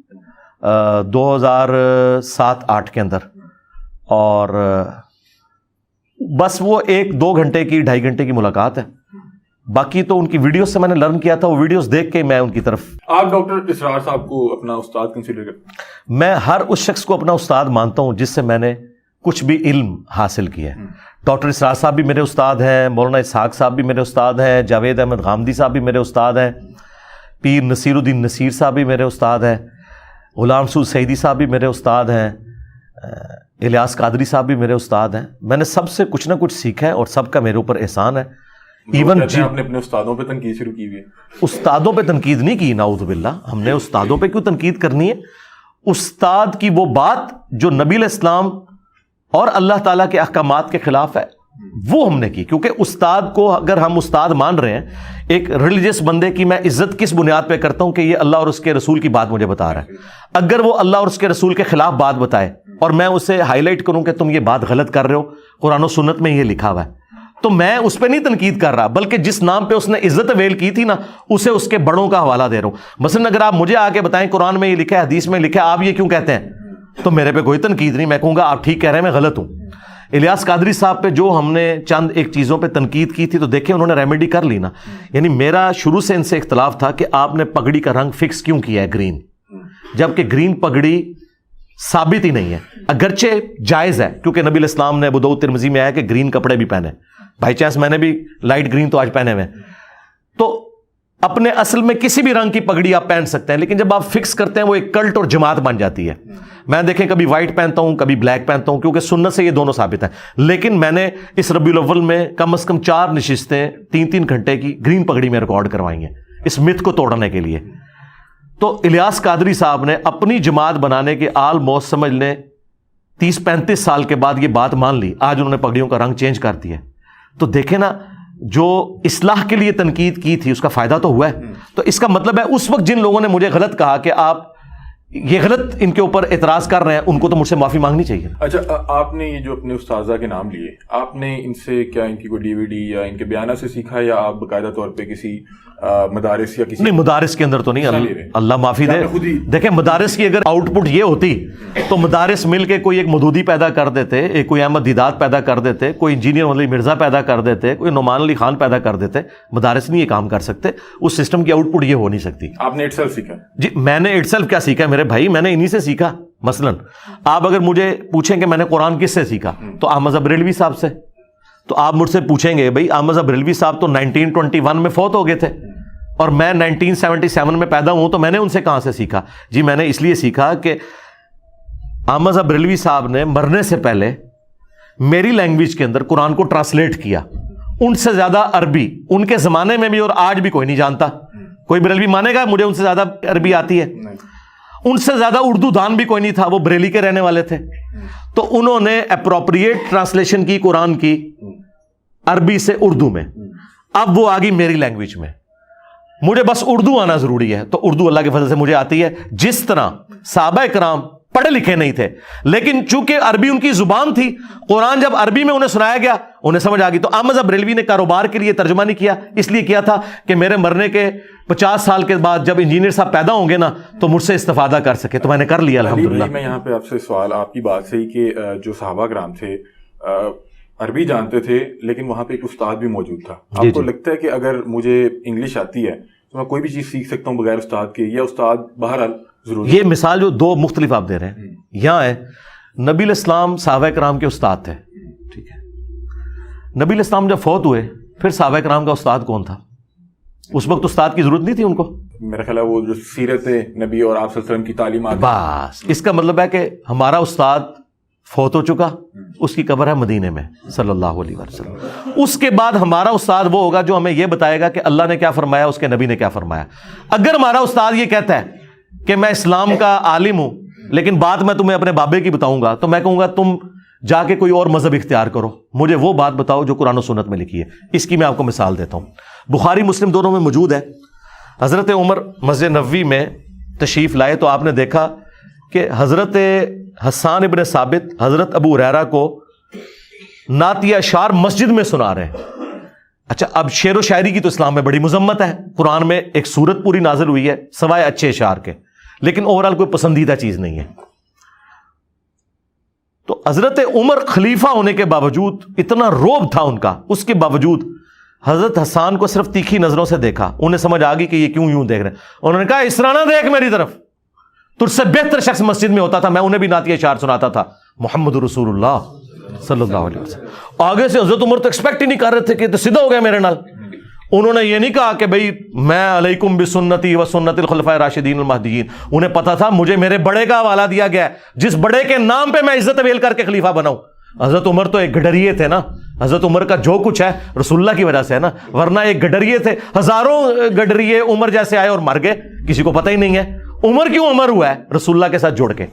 2007-8 کے اندر, اور بس وہ 1-2 گھنٹے کی 2.5 گھنٹے کی ملاقات ہے. باقی تو ان کی ویڈیوز سے میں نے لرن کیا تھا, وہ ویڈیوز دیکھ کے میں ان کی طرف. آپ ڈاکٹر اسرار صاحب کو اپنا استاد کنسیڈر کرتے ہیں؟ میں ہر اس شخص کو اپنا استاد مانتا ہوں جس سے میں نے کچھ بھی علم حاصل کیا ہے. ڈاکٹر اسرار صاحب بھی میرے استاد ہیں, مولانا اسحاق صاحب بھی میرے استاد ہیں, جاوید احمد غامدی صاحب بھی میرے استاد ہیں, پیر نصیر الدین نصیر صاحب بھی میرے استاد ہیں, غلام سعود سعیدی صاحب بھی میرے استاد ہیں, الیاس قادری صاحب بھی میرے استاد ہیں. میں نے سب سے کچھ نہ کچھ سیکھا ہے, اور سب کا میرے اوپر احسان ہے. ایون آپ نے اپنے استادوں پہ تنقید شروع کی ہوئی ہے؟ استادوں پہ تنقید نہیں کی, نعوذ باللہ. ہم نے استادوں پہ کیوں تنقید کرنی ہے؟ استاد کی وہ بات جو نبی علیہ السلام اور اللہ تعالیٰ کے احکامات کے خلاف ہے وہ ہم نے کی. کیونکہ استاد کو اگر ہم استاد مان رہے ہیں, ایک ریلیجیس بندے کی میں عزت کس بنیاد پہ کرتا ہوں کہ یہ اللہ اور اس کے رسول کی بات مجھے بتا رہا ہے. اگر وہ اللہ اور اس کے رسول کے خلاف بات بتائے اور میں اسے ہائی لائٹ کروں کہ تم یہ بات غلط کر رہے ہو, قرآن و سنت میں یہ لکھا ہوا ہے, تو میں اس پہ نہیں تنقید کر رہا, بلکہ جس نام پہ اس نے عزت ویل کی تھی نا اسے اس کے بڑوں کا حوالہ دے رہا ہوں. مثلاً اگر آپ مجھے آ کے بتائیں قرآن میں یہ لکھا ہے, حدیث میں لکھا ہے, آپ یہ کیوں کہتے ہیں, تو میرے پہ کوئی تنقید نہیں. میں کہوں گا آپ ٹھیک کہہ رہے ہیں, میں غلط ہوں. الیاس قادری صاحب پہ جو ہم نے چند ایک چیزوں پہ تنقید کی تھی تو دیکھیں انہوں نے ریمیڈی کر لی نا. یعنی میرا شروع سے ان سے اختلاف تھا کہ آپ نے پگڑی کا رنگ فکس کیوں کیا ہے گرین, جبکہ گرین پگڑی ثابت ہی نہیں ہے, اگرچہ جائز ہے کیونکہ نبی علیہ السلام نے ابو داؤد ترمذی میں آیا کہ گرین کپڑے بھی پہنے. بائی چانس میں نے بھی لائٹ گرین تو آج پہنے ہوئے. تو اپنے اصل میں کسی بھی رنگ کی پگڑی آپ پہن سکتے ہیں, لیکن جب آپ فکس کرتے ہیں وہ ایک کلٹ اور جماعت بن جاتی ہے. میں دیکھیں کبھی وائٹ پہنتا ہوں, کبھی بلیک پہنتا ہوں, کیونکہ سنت سے یہ دونوں ثابت ہیں. لیکن میں نے اس ربیع الاول میں کم از کم 4 نشستیں 3-3 گھنٹے کی گرین پگڑی میں ریکارڈ کروائی ہیں اس مت کو توڑنے کے لیے. تو الیاس قادری صاحب نے اپنی جماعت بنانے کے آلموسٹ سمجھ لیں 30-35 سال کے بعد یہ بات مان لی, آج انہوں نے پگڑیوں کا رنگ چینج کر دیا. تو دیکھیں نا, جو اصلاح کے لیے تنقید کی تھی اس کا فائدہ تو ہوا ہے. تو اس کا مطلب ہے اس وقت جن لوگوں نے مجھے غلط کہا کہ آپ یہ غلط ان کے اوپر اعتراض کر رہے ہیں, ان کو تو مجھ سے معافی مانگنی چاہیے. اچھا, آپ نے یہ جو اپنے استاذہ کے نام لیے, آپ نے ان سے کیا ان کی کوئی DVD یا ان کے بیانات سے سیکھا, یا آپ باقاعدہ طور پہ کسی مدارس یا کسی؟ نہیں, مدارس کے اندر تو نہیں, اللہ معافی دے. دیکھیں مدارس کی اگر آؤٹ پٹ یہ ہوتی تو مدارس مل کے کوئی ایک مودودی پیدا کر دیتے, ایک کوئی احمد دیدات پیدا کر دیتے, کوئی انجینئر علی مرزا پیدا کر دیتے, کوئی نعمان علی خان پیدا کر دیتے. مدارس نہیں یہ کام کر سکتے, اس سسٹم کی آؤٹ پٹ یہ ہو نہیں سکتی. آپ نے اٹ سیلف سیکھا؟ جی میں نے اٹ سیلف کیا سیکھا میرے بھائی, میں نے انہی سے سیکھا. مثلاً آپ اگر مجھے پوچھیں کہ میں نے قرآن کس سے سیکھا, تو احمد بریلوی صاحب سے. تو آپ مجھ سے پوچھیں گے بھائی احمد بریلوی صاحب تو 1921 میں فوت ہو گئے تھے اور میں 1977 میں پیدا ہوں, تو میں نے ان سے کہاں سے سیکھا؟ جی میں نے اس لیے سیکھا کہ احمد بریلوی صاحب نے مرنے سے پہلے میری لینگویج کے اندر قرآن کو ٹرانسلیٹ کیا. ان سے زیادہ عربی ان کے زمانے میں بھی اور آج بھی کوئی نہیں جانتا. کوئی بریلوی مانے گا مجھے ان سے زیادہ عربی آتی ہے؟ ان سے زیادہ اردو دان بھی کوئی نہیں تھا, وہ بریلی کے رہنے والے تھے. تو انہوں نے اپروپریٹ ٹرانسلیشن کی قرآن کی عربی سے اردو میں. اب وہ آ گئی میری لینگویج میں, مجھے بس اردو آنا ضروری ہے, تو اردو اللہ کے فضل سے مجھے آتی ہے. جس طرح صحابہ کرام پڑھے لکھے نہیں تھے, لیکن چونکہ عربی ان کی زبان تھی, قرآن جب عربی میں انہیں سنایا گیا انہیں سمجھ آ گئی. تو احمد بریلوی نے کاروبار کے لیے ترجمہ نہیں کیا, اس لیے کیا تھا کہ میرے مرنے کے 50 سال کے بعد جب انجینئر صاحب پیدا ہوں گے نا تو مجھ سے استفادہ کر سکے, تو میں نے کر لیا الحمدللہ. میں یہاں پہ آپ سے سوال, آپ کی بات سے ہی کہ جو صحابہ کرام تھے عربی جانتے تھے لیکن وہاں پہ ایک استاد بھی موجود تھا. آپ کو لگتا ہے کہ اگر مجھے انگلش آتی ہے تو میں کوئی بھی چیز سیکھ سکتا ہوں بغیر استاد کے, یا استاد بہرحال ضروری؟ یہ مثال جو دو مختلف آپ دے رہے ہیں یہاں ہے, نبی علیہ السلام صحابہ کرام کے استاد تھے, ٹھیک ہے. نبی علیہ السلام جب فوت ہوئے پھر صحابہ کرام کا استاد کون تھا؟ اس وقت استاد کی ضرورت نہیں تھی ان کو. میرا خیال ہے وہ جو سیرت نبی اور آپ صلی اللہ علیہ وسلم کی تعلیمات, بس اس کا مطلب ہے کہ ہمارا استاد فوت ہو چکا, اس کی قبر ہے مدینے میں صلی اللہ علیہ وسلم. اس کے بعد ہمارا استاد وہ ہوگا جو ہمیں یہ بتائے گا کہ اللہ نے کیا فرمایا, اس کے نبی نے کیا فرمایا. اگر ہمارا استاد یہ کہتا ہے کہ میں اسلام کا عالم ہوں لیکن بات میں تمہیں اپنے بابے کی بتاؤں گا, تو میں کہوں گا تم جا کے کوئی اور مذہب اختیار کرو, مجھے وہ بات بتاؤ جو قرآن و سنت میں لکھی ہے. اس کی میں آپ کو مثال دیتا ہوں, بخاری مسلم دونوں میں موجود ہے. حضرت عمر مسجد نبوی میں تشریف لائے تو آپ نے دیکھا کہ حضرت حسان ابن ثابت حضرت ابو ہریرہ کو نعتیہ اشعار مسجد میں سنا رہے ہیں. اچھا, اب شعر و شاعری کی تو اسلام میں بڑی مذمت ہے, قرآن میں ایک سورت پوری نازل ہوئی ہے سوائے اچھے اشعار کے, لیکن اوورال کوئی پسندیدہ چیز نہیں ہے. تو حضرت عمر خلیفہ ہونے کے باوجود اتنا روب تھا ان کا, اس کے باوجود حضرت حسان کو صرف تیکھی نظروں سے دیکھا, انہیں سمجھ آ گئی کہ یہ کیوں یوں دیکھ رہے ہیں. انہوں نے کہا اس طرح نہ دیکھ میری طرف, تجھ سے بہتر شخص مسجد میں ہوتا تھا, میں انہیں بھی نعتیہ اشعار سناتا تھا, محمد رسول اللہ صلی اللہ علیہ وسلم. آگے سے حضرت عمر تو ایکسپیکٹ ہی نہیں کر رہے تھے کہ تو سیدھا ہو گیا میرے نال. انہوں نے یہ نہیں کہا کہ بھئی میں علیکم بسنتی و سنت الخلفاء الراشدین المہدیین, انہیں پتا تھا مجھے میرے بڑے کا حوالہ دیا گیا ہے, جس بڑے کے نام پہ میں عزت اویل کر کے خلیفہ بناؤں. حضرت عمر تو ایک گڈریے تھے نا, حضرت عمر کا جو کچھ ہے رسول اللہ کی وجہ سے ہے نا, ورنہ ایک گڈریے تھے. ہزاروں گڈریے عمر جیسے آئے اور مر گئے, کسی کو پتہ ہی نہیں ہے عمر کیوں عمر ہوا ہے رسول اللہ کے ساتھ جوڑ کے.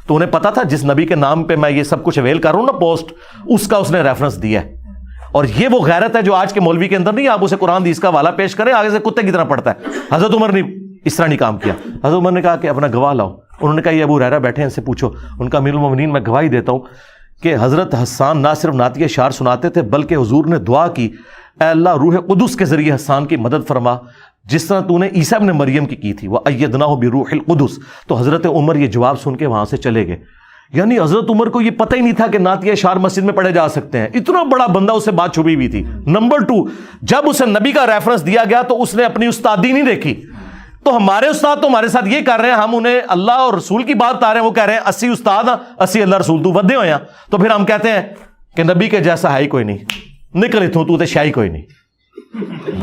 تو انہیں پتا تھا جس نبی کے نام پہ میں یہ سب کچھ اویل کر رہا ہوں نا پوسٹ, اس کا اس نے ریفرنس دیا ہے. اور یہ وہ غیرت ہے جو آج کے مولوی کے اندر نہیں, آپ اسے قرآن حدیث کا حوالہ پیش کریں آگے سے کتے کی طرح پڑھتا ہے. حضرت عمر نے اس طرح نہیں کام کیا. حضرت عمر نے کہا کہ اپنا گواہ لاؤ. انہوں نے کہا یہ ابو ہریرہ بیٹھے ہیں, ان سے پوچھو. ان کا امیر المومنین میں گواہی دیتا ہوں کہ حضرت حسان نہ صرف نعتیہ اشعار سناتے تھے بلکہ حضور نے دعا کی, اے اللہ روح قدس کے ذریعے حسان کی مدد فرما جس طرح تو نے عیسیٰ ابن مریم کی تھی, وَأَيَّدْنَاهُ بِرُوحِ الْقُدُسِ. تو حضرت عمر یہ جواب سن کے وہاں سے چلے گئے. یعنی حضرت عمر کو یہ پتہ ہی نہیں تھا کہ نعتیہ اشعار مسجد میں پڑھے جا سکتے ہیں. اتنا بڑا بندہ, اسے بات چھپی ہوئی تھی. نمبر 2, جب اسے نبی کا ریفرنس دیا گیا تو اس نے اپنی استادی نہیں دیکھی. تو ہمارے استاد تو ہمارے ساتھ یہ کر رہے ہیں, ہم انہیں اللہ اور رسول کی بات بتا رہے ہیں, وہ کہہ رہے ہیں 80 استاد 80 اللہ رسول, تو ودے ہوئے ہیں. تو پھر ہم کہتے ہیں کہ نبی کے جیسا ہے ہی کوئی نہیں, نکل اتوں تو شاہی کوئی نہیں.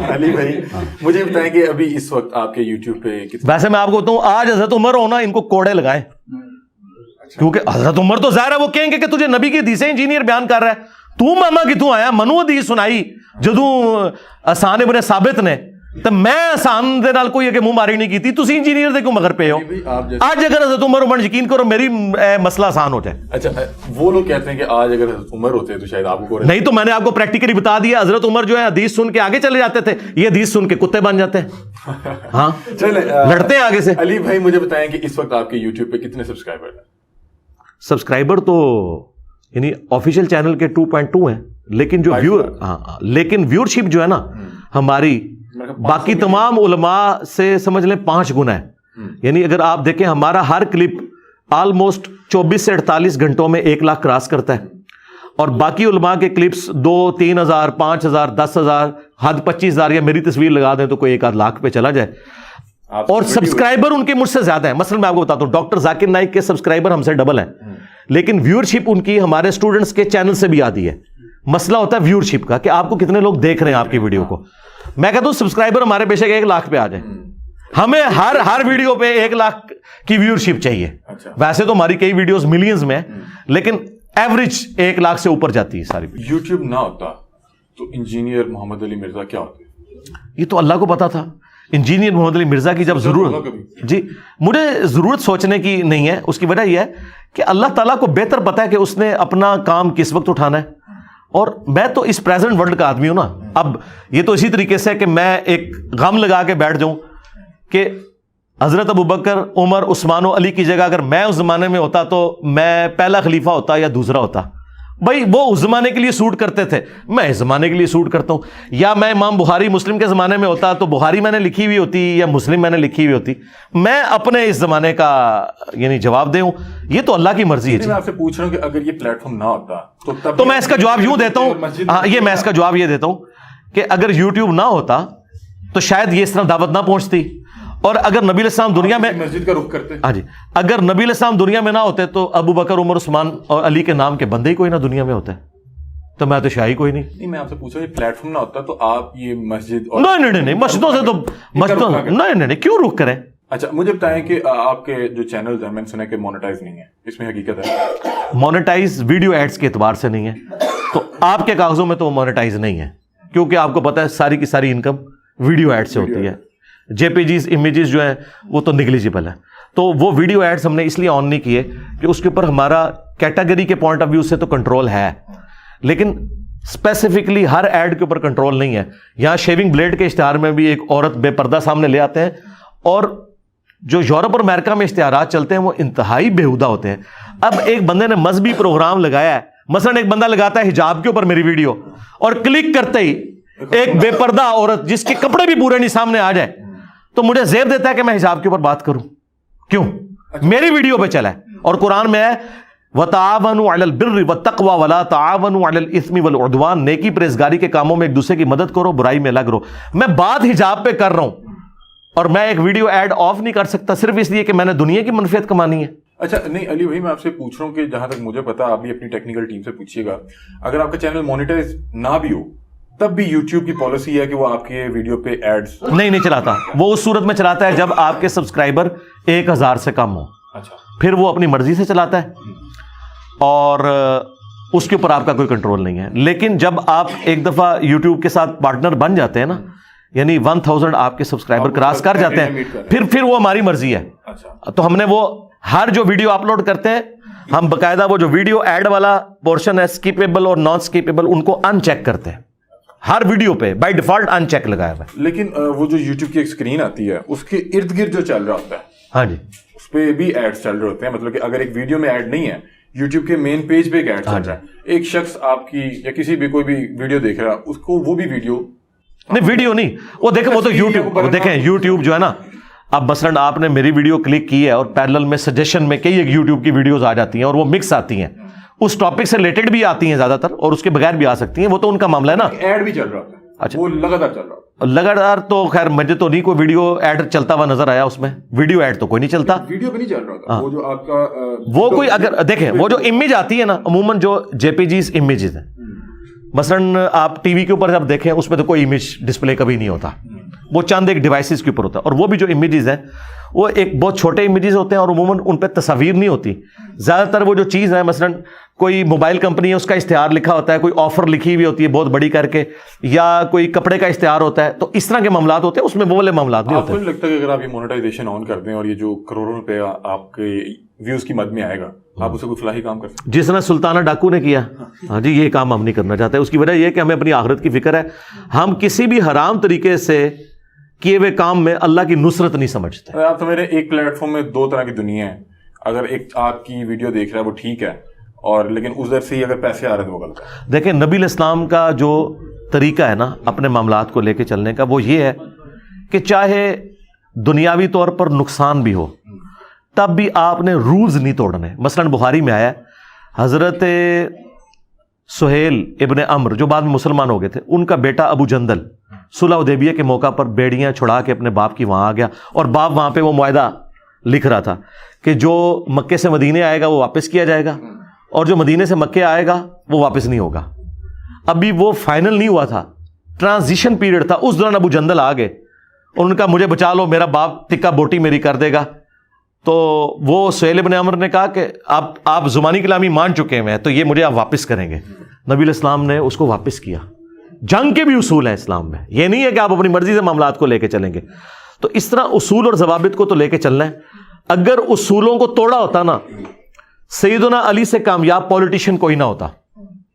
علی بھائی مجھے بتائیں کہ ابھی اس وقت آپ کے یوٹیوب پہ ویسے میں آپ کو بتاؤں آج حضرت عمر ہونا ان کو کوڑے لگائیں, کیونکہ حضرت عمر تو ظاہر ہے وہ کہیں گے کہ تجھے نبی کی حدیثیں انجینئر بیان کر رہا ہے, تو ماما کتوں آیا, منو حدیث سنائی جدوں حسان ابن ثابت نے, تو میں حسان دے نال کوئی کہ منہ ماری نہیں کی تھی, تسی انجینئر دے کیوں مگر پے ہو. آج اگر حضرت عمر یقین کرو میری مسئلہ آسان ہو جائے. اچھا وہ لوگ کہتے ہیں کہ آج اگر حضرت عمر ہوتے تو شاید آپ کو نہیں, تو میں نے آپ کو پریکٹیکلی بتا دیا, حضرت عمر جو ہے حدیث سن کے آگے چلے جاتے تھے, یہ حدیث سن کے کتے بن جاتے ہیں. ہاں چلے لڑتے ہیں آگے سے. علی بھائی مجھے بتائیں کہ اس وقت آپ کے یوٹیوب پہ کتنے سبسکرائبر ہیں؟ سبسکرائبر تو یعنی آفیشیل چینل کے 2.2 ہیں, لیکن جو لیکن ویورشپ جو ہے نا ہماری باقی تمام علماء سے سمجھ لیں 5 گنا ہے. یعنی اگر آپ دیکھیں ہمارا ہر کلپ آلموسٹ 24 سے 48 گھنٹوں میں 1 لاکھ کراس کرتا ہے, اور باقی علماء کے کلپس 2-3 ہزار 5 ہزار 10 ہزار حد 25 ہزار, یا میری تصویر لگا دیں تو کوئی 1 آدھ لاکھ پہ چلا جائے. اور سبسکرائبر ان کے مجھ سے زیادہ ہیں. مثلا میں آپ کو بتاتا ہوں ڈاکٹر ذاکر نائک کے سبسکرائبر ہم سے ڈبل ہیں, لیکن ویورشپ ان کی ہمارے اسٹوڈنٹس کے چینل سے بھی آتی ہے. مسئلہ ہوتا ہے ویورشپ کا کہ آپ کو کتنے لوگ دیکھ رہے ہیں آپ کی ویڈیو کو. میں کہتا ہوں سبسکرائبر ہمارے بے شک 1 لاکھ پہ آ جائیں, ہمیں ہر ویڈیو پہ 1 لاکھ کی ویورشپ چاہیے. ویسے تو ہماری کئی ویڈیوز ملینز میں, لیکن ایوریج 1 لاکھ سے اوپر جاتی ہے ساری. یوٹیوب نہ ہوتا تو انجینئر محمد علی مرزا کیا ہوتے؟ یہ تو اللہ کو پتا تھا. انجینئر محمد علی مرزا کی جب ضرورت, جی مجھے ضرورت سوچنے کی نہیں ہے, اس کی وجہ یہ ہے کہ اللہ تعالیٰ کو بہتر پتا ہے کہ اس نے اپنا کام کس وقت اٹھانا ہے. اور میں تو اس پریزنٹ ورلڈ کا آدمی ہوں نا. اب یہ تو اسی طریقے سے کہ میں ایک غم لگا کے بیٹھ جاؤں کہ حضرت ابوبکر عمر عثمان و علی کی جگہ اگر میں اس زمانے میں ہوتا تو میں پہلا خلیفہ ہوتا یا دوسرا ہوتا. بھائی وہ اس زمانے کے لیے سوٹ کرتے تھے، میں اس زمانے کے لیے سوٹ کرتا ہوں. یا میں امام بخاری مسلم کے زمانے میں ہوتا تو بخاری میں نے لکھی ہوئی ہوتی یا مسلم میں نے لکھی ہوئی ہوتی. میں اپنے اس زمانے کا یعنی جواب دے ہوں. یہ تو اللہ کی مرضی ہے. میں آپ سے پوچھ رہا ہوں کہ اگر یہ پلیٹ فارم نہ ہوتا تو میں اس کا جواب یوں دیتا ہوں، ہاں یہ میں اس کا جواب یہ دیتا ہوں کہ اگر یوٹیوب نہ ہوتا تو شاید یہ اس طرح دعوت نہ پہنچتی. اور اگر نبی علیہ السلام دنیا میں مسجد کا رخ کرتے، ہاں جی، اگر نبی علیہ السلام دنیا میں نہ ہوتے تو ابو بکر، عمر، عثمان اور علی کے نام کے بندے ہی کوئی نہ دنیا میں ہوتے، تو میں تو شاہی کوئی نہیں. میں آپ سے پوچھ رہا ہوں یہ پلیٹ فارم نہ ہوتا تو آپ یہ مسجد نہیں مسجدوں سے تو مسجدوں نہیں کیوں رخ کریں. اچھا مجھے بتائیں کہ آپ کے جو چینلز ہیں میں نے سنا کہ مونیٹائز نہیں ہے، اس میں حقیقت ہے؟ مونیٹائز ویڈیو ایڈز کے اعتبار سے نہیں ہے، تو آپ کے کاغذوں میں تو وہ مونیٹائز نہیں ہے، کیونکہ آپ کو پتا ہے ساری کی ساری انکم ویڈیو ایڈ سے ہوتی ہے. جے پی جیز امیجز جو ہیں وہ تو نیگلیجبل ہے. تو وہ ویڈیو ایڈز ہم نے اس لیے آن نہیں کیے کہ اس کے اوپر ہمارا کیٹیگری کے پوائنٹ آف ویو سے تو کنٹرول ہے، لیکن اسپیسیفکلی ہر ایڈ کے اوپر کنٹرول نہیں ہے. یہاں شیونگ بلیڈ کے اشتہار میں بھی ایک عورت بے پردہ سامنے لے آتے ہیں، اور جو یورپ اور امریکہ میں اشتہارات چلتے ہیں وہ انتہائی بےہودہ ہوتے ہیں. اب ایک بندے نے مذہبی پروگرام لگایا ہے، مثلا ایک بندہ لگاتا ہے حجاب کے اوپر میری ویڈیو، اور کلک کرتے ہی ایک بے پردہ عورت جس کے کپڑے بھی پورے نہیں سامنے آ جائے تو مجھے زیب دیتا ہے کہ میں حجاب کے اوپر بات کروں. کیوں؟ میری ویڈیو پہ چلا ہے، اور قرآن میں ہے وَتَعَاوَنُوا عَلَى الْبِرِّ وَالتَّقْوَى وَلَا تَعَاوَنُوا عَلَى الْإِثْمِ وَالْعُدْوَانِ. نیکی پرہیزگاری کے کاموں میں ایک دوسرے کی مدد کرو، برائی میں لگ رہو. میں بات حجاب پہ کر رہا ہوں اور میں ایک ویڈیو ایڈ آف نہیں کر سکتا صرف اس لیے کہ میں نے دنیا کی منفعت کمانی ہے. اچھا نہیں علی بھائی، میں آپ سے پوچھ رہا ہوں کہ جہاں تک مجھے پتا، آپ بھی اپنی ٹیکنیکل ٹیم سے پوچھیے گا، اگر آپ کا چینل مونیٹائز نہ بھی ہو تب بھی یوٹیوب کی پالیسی ہے کہ وہ آپ کے ویڈیو پہ ایڈز نہیں چلاتا. وہ اس صورت میں چلاتا ہے جب آپ کے سبسکرائبر 1000 سے کم ہو. اچھا، پھر وہ اپنی مرضی سے چلاتا ہے اور اس کے اوپر آپ کا کوئی کنٹرول نہیں ہے. لیکن جب آپ ایک دفعہ یوٹیوب کے ساتھ پارٹنر بن جاتے ہیں نا، یعنی 1000 آپ کے سبسکرائبر کراس کر جاتے ہیں، پھر وہ ہماری مرضی ہے. تو ہم نے وہ ہر جو ویڈیو اپلوڈ کرتے ہیں ہم باقاعدہ وہ جو ویڈیو ایڈ والا پورشن ہے اسکیپیبل اور نان اسکیپیبل ان کو ان چیک کرتے ہیں. ہر ویڈیو پہ بائی ڈیفالٹ ان چیک لگایا ہوا ہے. لیکن وہ جو یوٹیوب کی ایک اسکرین آتی ہے اس کے ارد گرد جو چل رہا ہوتا ہے، ہاں جی، اس پہ بھی ایڈز چل رہے ہوتے ہیں. مطلب کہ اگر ایک ویڈیو میں ایڈ نہیں ہے، یوٹیوب کے مین پیج پہ ایک ایڈ چل رہا ہے، ایک شخص آپ کی یا کسی بھی کوئی بھی ویڈیو دیکھ رہا اس کو وہ بھی ویڈیو نہیں، ویڈیو نہیں، وہ دیکھیں وہ تو یوٹیوب دیکھیں یوٹیوب جو ہے نا، اب مثلاً آپ نے میری ویڈیو کلک کی ہے اور پیرلل میں سجیشن میں کئی ایک یوٹیوب کی ویڈیوز آ جاتی ہیں اور وہ مکس آتی ہیں، اس ٹاپک سے ریلیٹڈ بھی آتی ہیں زیادہ تر اور اس کے بغیر بھی آ سکتی ہیں، وہ تو ان کا معاملہ ہے نا. ایڈ بھی چل رہا ہے. اچھا، وہ لگاتار چل رہا ہے. لگاتار تو خیر مجھے تو نہیں کوئی ویڈیو ایڈ چلتا ہوا نظر آیا. اس میں ویڈیو ایڈ تو کوئی نہیں چلتا، ویڈیو پہ نہیں چل رہا تھا. وہ جو آپ کا وہ کوئی اگر دیکھیں وہ جو امیج آتی ہے نا، عموماً جو جے پی جیز امیجز ہیں، مثلاً آپ ٹی وی کے اوپر جب دیکھیں اس میں تو کوئی امیج ڈسپلے کبھی نہیں ہوتا، وہ چند ایک ڈیوائسز کے اوپر ہوتا ہے. اور وہ بھی جو امیجز ہیں وہ ایک بہت چھوٹے امیجز ہوتے ہیں اور عموماً ان پہ تصاویر نہیں ہوتی. زیادہ تر وہ جو چیز ہے مثلاً کوئی موبائل کمپنی ہے اس کا اشتہار لکھا ہوتا ہے، کوئی آفر لکھی ہوئی ہوتی ہے بہت بڑی کر کے، یا کوئی کپڑے کا اشتہار ہوتا ہے، تو اس طرح کے معاملات ہوتے ہیں. اس میں وہ والے معاملات نہیں ہوتے. آپ کو نہیں لگتا کہ اگر آپ یہ مونیٹائزیشن آن کر دیں اور یہ جو کروڑوں روپے آپ کے ویوز کی مد میں آئے گا، آپ اسے کوئی فلاحی کام کر سکتے؟ جس طرح سلطانہ ڈاکو نے کیا، ہاں جی، یہ کام ہم نہیں کرنا چاہتے. اس کی وجہ یہ ہے کہ ہمیں اپنی آخرت کی فکر ہے. ہم کسی بھی حرام طریقے سے کیے ہوئے کام میں اللہ کی نصرت نہیں سمجھتے. آپ سمجھ رہے ہیں ایک پلیٹ فارم میں دو طرح کی دنیا ہے. اگر ایک آپ کی ویڈیو دیکھ رہا ہے وہ ٹھیک ہے، اور لیکن ادھر سے ہی اگر پیسے آ رہے ہیں تو وہ غلط ہے. دیکھیں نبی علیہ السلام کا جو طریقہ ہے نا اپنے معاملات کو لے کے چلنے کا، وہ یہ ہے کہ چاہے دنیاوی طور پر نقصان بھی ہو تب بھی آپ نے رولز نہیں توڑنے. مثلاً بخاری میں آیا ہے حضرت سہیل ابن عمرو جو بعد میں مسلمان ہو گئے تھے، ان کا بیٹا ابو جندل صلح حدیبیہ کے موقع پر بیڑیاں چھڑا کے اپنے باپ کی وہاں آ گیا، اور باپ وہاں پہ وہ معاہدہ لکھ رہا تھا کہ جو مکے سے مدینے آئے گا وہ واپس کیا جائے گا، اور جو مدینے سے مکے آئے گا وہ واپس نہیں ہوگا. ابھی وہ فائنل نہیں ہوا تھا، ٹرانزیشن پیریڈ تھا. اس دوران ابو جندل آ گئے اور ان کا مجھے بچا لو، میرا باپ ٹکا بوٹی میری کر دے گا. تو وہ سہیل ابن عمرو نے کہا کہ آپ زمانی کلامی مان چکے ہیں تو یہ مجھے آپ واپس کریں گے. نبی علیہ السلام نے اس کو واپس کیا. جنگ کے بھی اصول ہیں اسلام میں، یہ نہیں ہے کہ آپ اپنی مرضی سے معاملات کو لے کے چلیں گے. تو اس طرح اصول اور ضوابط کو تو لے کے چلنا ہے. اگر اصولوں کو توڑا ہوتا نا، سیدنا علی سے کامیاب پولیٹیشین کوئی نہ ہوتا.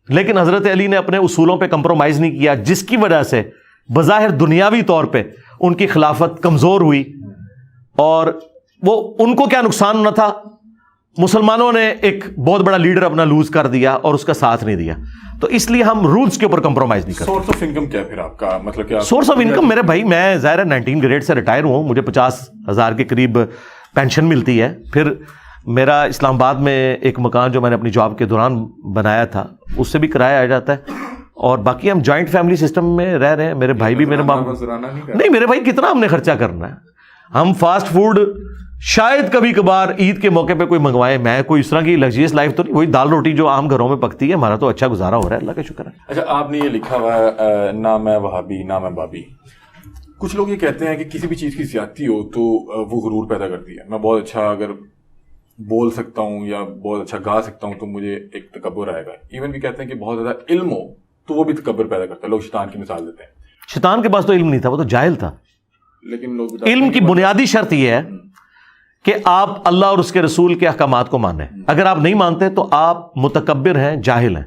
لیکن حضرت علی نے اپنے اصولوں پہ کمپرومائز نہیں کیا، جس کی وجہ سے بظاہر دنیاوی طور پہ ان کی خلافت کمزور ہوئی. اور وہ ان کو کیا نقصان نہ تھا، مسلمانوں نے ایک بہت بڑا لیڈر اپنا لوز کر دیا اور اس کا ساتھ نہیں دیا, تو اس لیے ہم رولز کے اوپر کمپرومائز نہیں کرتے. سورس آف انکم کیا پھر آپ کا, مطلب کیا سورس آف انکم میرے بھائی, میں ظاہر ہے 19 گریڈ سے ریٹائر ہوں, مجھے 50,000 کے قریب پینشن ملتی ہے. پھر میرا اسلام آباد میں ایک مکان جو میں نے اپنی جاب کے دوران بنایا تھا اس سے بھی کرایہ آ جاتا ہے, اور باقی ہم جوائنٹ فیملی سسٹم میں رہ رہے ہیں. میرے بھائی بھی, میرے نہیں میرے بھائی کتنا ہم نے خرچہ کرنا ہے. ہم فاسٹ فوڈ شاید کبھی کبھار عید کے موقع پہ کوئی منگوائے, میں کوئی اس طرح کی لگژریس لائف تو نہیں, وہی دال روٹی جو عام گھروں میں پکتی ہے, ہمارا تو اچھا گزارا ہو رہا ہے, اللہ کا شکر ہے. اچھا, آپ نے یہ لکھا ہوا ہے نہ میں وہابی نہ میں بابی. کچھ لوگ یہ کہتے ہیں کہ کسی بھی چیز کی زیادتی ہو تو وہ غرور پیدا کرتی ہے. میں بہت اچھا اگر بول سکتا ہوں یا بہت اچھا گا سکتا ہوں تو مجھے ایک تکبر آئے گا. ایون بھی کہتے ہیں کہ بہت زیادہ علم ہو تو وہ بھی تکبر پیدا کرتا ہے. لوگ شیطان کی مثال دیتے ہیں. شیطان کے پاس تو علم نہیں تھا, وہ تو جاہل تھا. لیکن لوگ علم کی بنیادی شرط یہ ہے کہ آپ اللہ اور اس کے رسول کے احکامات کو مانیں. اگر آپ نہیں مانتے تو آپ متکبر ہیں, جاہل ہیں.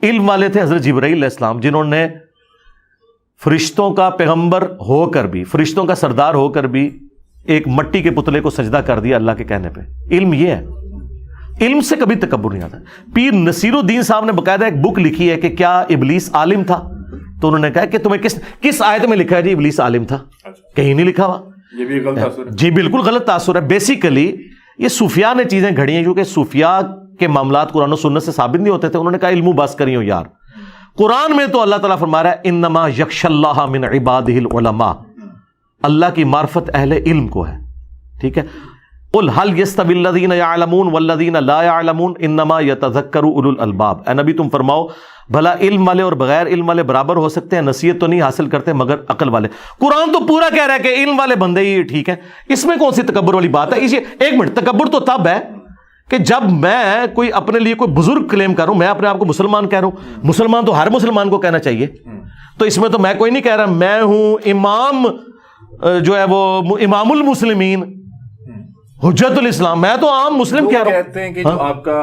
علم والے تھے حضرت جبرائیل علیہ السلام, جنہوں نے فرشتوں کا پیغمبر ہو کر بھی, فرشتوں کا سردار ہو کر بھی ایک مٹی کے پتلے کو سجدہ کر دیا اللہ کے کہنے پہ. علم یہ ہے, علم سے کبھی تکبر نہیں آتا. پیر نصیر الدین صاحب نے باقاعدہ ایک بک لکھی ہے کہ کیا ابلیس عالم تھا, تو انہوں نے کہا کہ تمہیں کس آیت میں لکھا ہے جی ابلیس عالم تھا؟ کہیں نہیں لکھا ہوا. یہ بھی غلط تاثر ہے. جی بالکل غلط تاثر ہے. بیسیکلی یہ صوفیاء نے چیزیں گھڑی ہیں, کیونکہ صوفیاء کے معاملات قرآن و سنت سے ثابت نہیں ہوتے تھے. انہوں نے کہا علم بس کریو یار. قرآن میں تو اللہ تعالیٰ فرما رہا ہے انما یخشی اللہ من عبادہ العلماء, اللہ کی معرفت اہل علم کو ہے. ٹھیک ہے, قل هل يستوي الذين يعلمون والذين لا يعلمون انما يتذكر اولو الالباب. اے نبی تم فرماؤ بھلا علم والے اور بغیر علم والے برابر ہو سکتے ہیں؟ نصیحت تو نہیں حاصل کرتے مگر عقل والے. قرآن تو پورا کہہ رہا ہے کہ علم والے بندے ہی ٹھیک ہیں. اس میں کون سی تکبر والی بات ہے؟ ایک منٹ, تکبر تو تب ہے کہ جب میں کوئی اپنے لیے کوئی بزرگ کلیم کروں, میں اپنے آپ کو مسلمان کہہ رہا ہوں. مسلمان تو ہر مسلمان کو کہنا چاہیے, تو اس میں تو میں کوئی نہیں کہہ رہا میں ہوں امام جو ہے وہ امام المسلمین حجت الاسلام, میں تو عام مسلم کہہ رہا ہوں. کہتے ہیں کہ جو آپ کا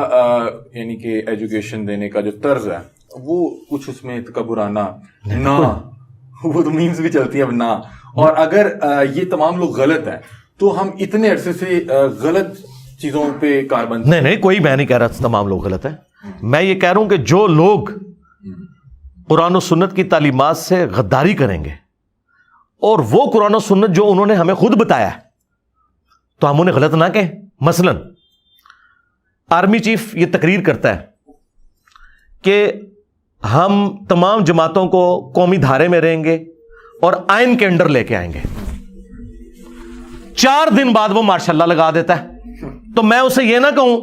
یعنی کہ ایجوکیشن دینے کا جو طرز ہے وہ کچھ اس میں تکبرانہ نہ, وہ تو میمز بھی چلتی ہیں اب نہ, اور اگر یہ تمام لوگ غلط ہیں تو ہم اتنے عرصے سے غلط چیزوں پہ کاربند. نہیں کوئی میں نہیں کہہ رہا تمام لوگ غلط ہیں. میں یہ کہہ رہا ہوں کہ جو لوگ قرآن و سنت کی تعلیمات سے غداری کریں گے اور وہ قرآن و سنت جو انہوں نے ہمیں خود بتایا ہے تو ہم انہیں غلط نہ کہیں. مثلا آرمی چیف یہ تقریر کرتا ہے کہ ہم تمام جماعتوں کو قومی دھارے میں رہیں گے اور آئین کے انڈر لے کے آئیں گے. 4 دن بعد وہ ماشاء اللہ لگا دیتا ہے. تو میں اسے یہ نہ کہوں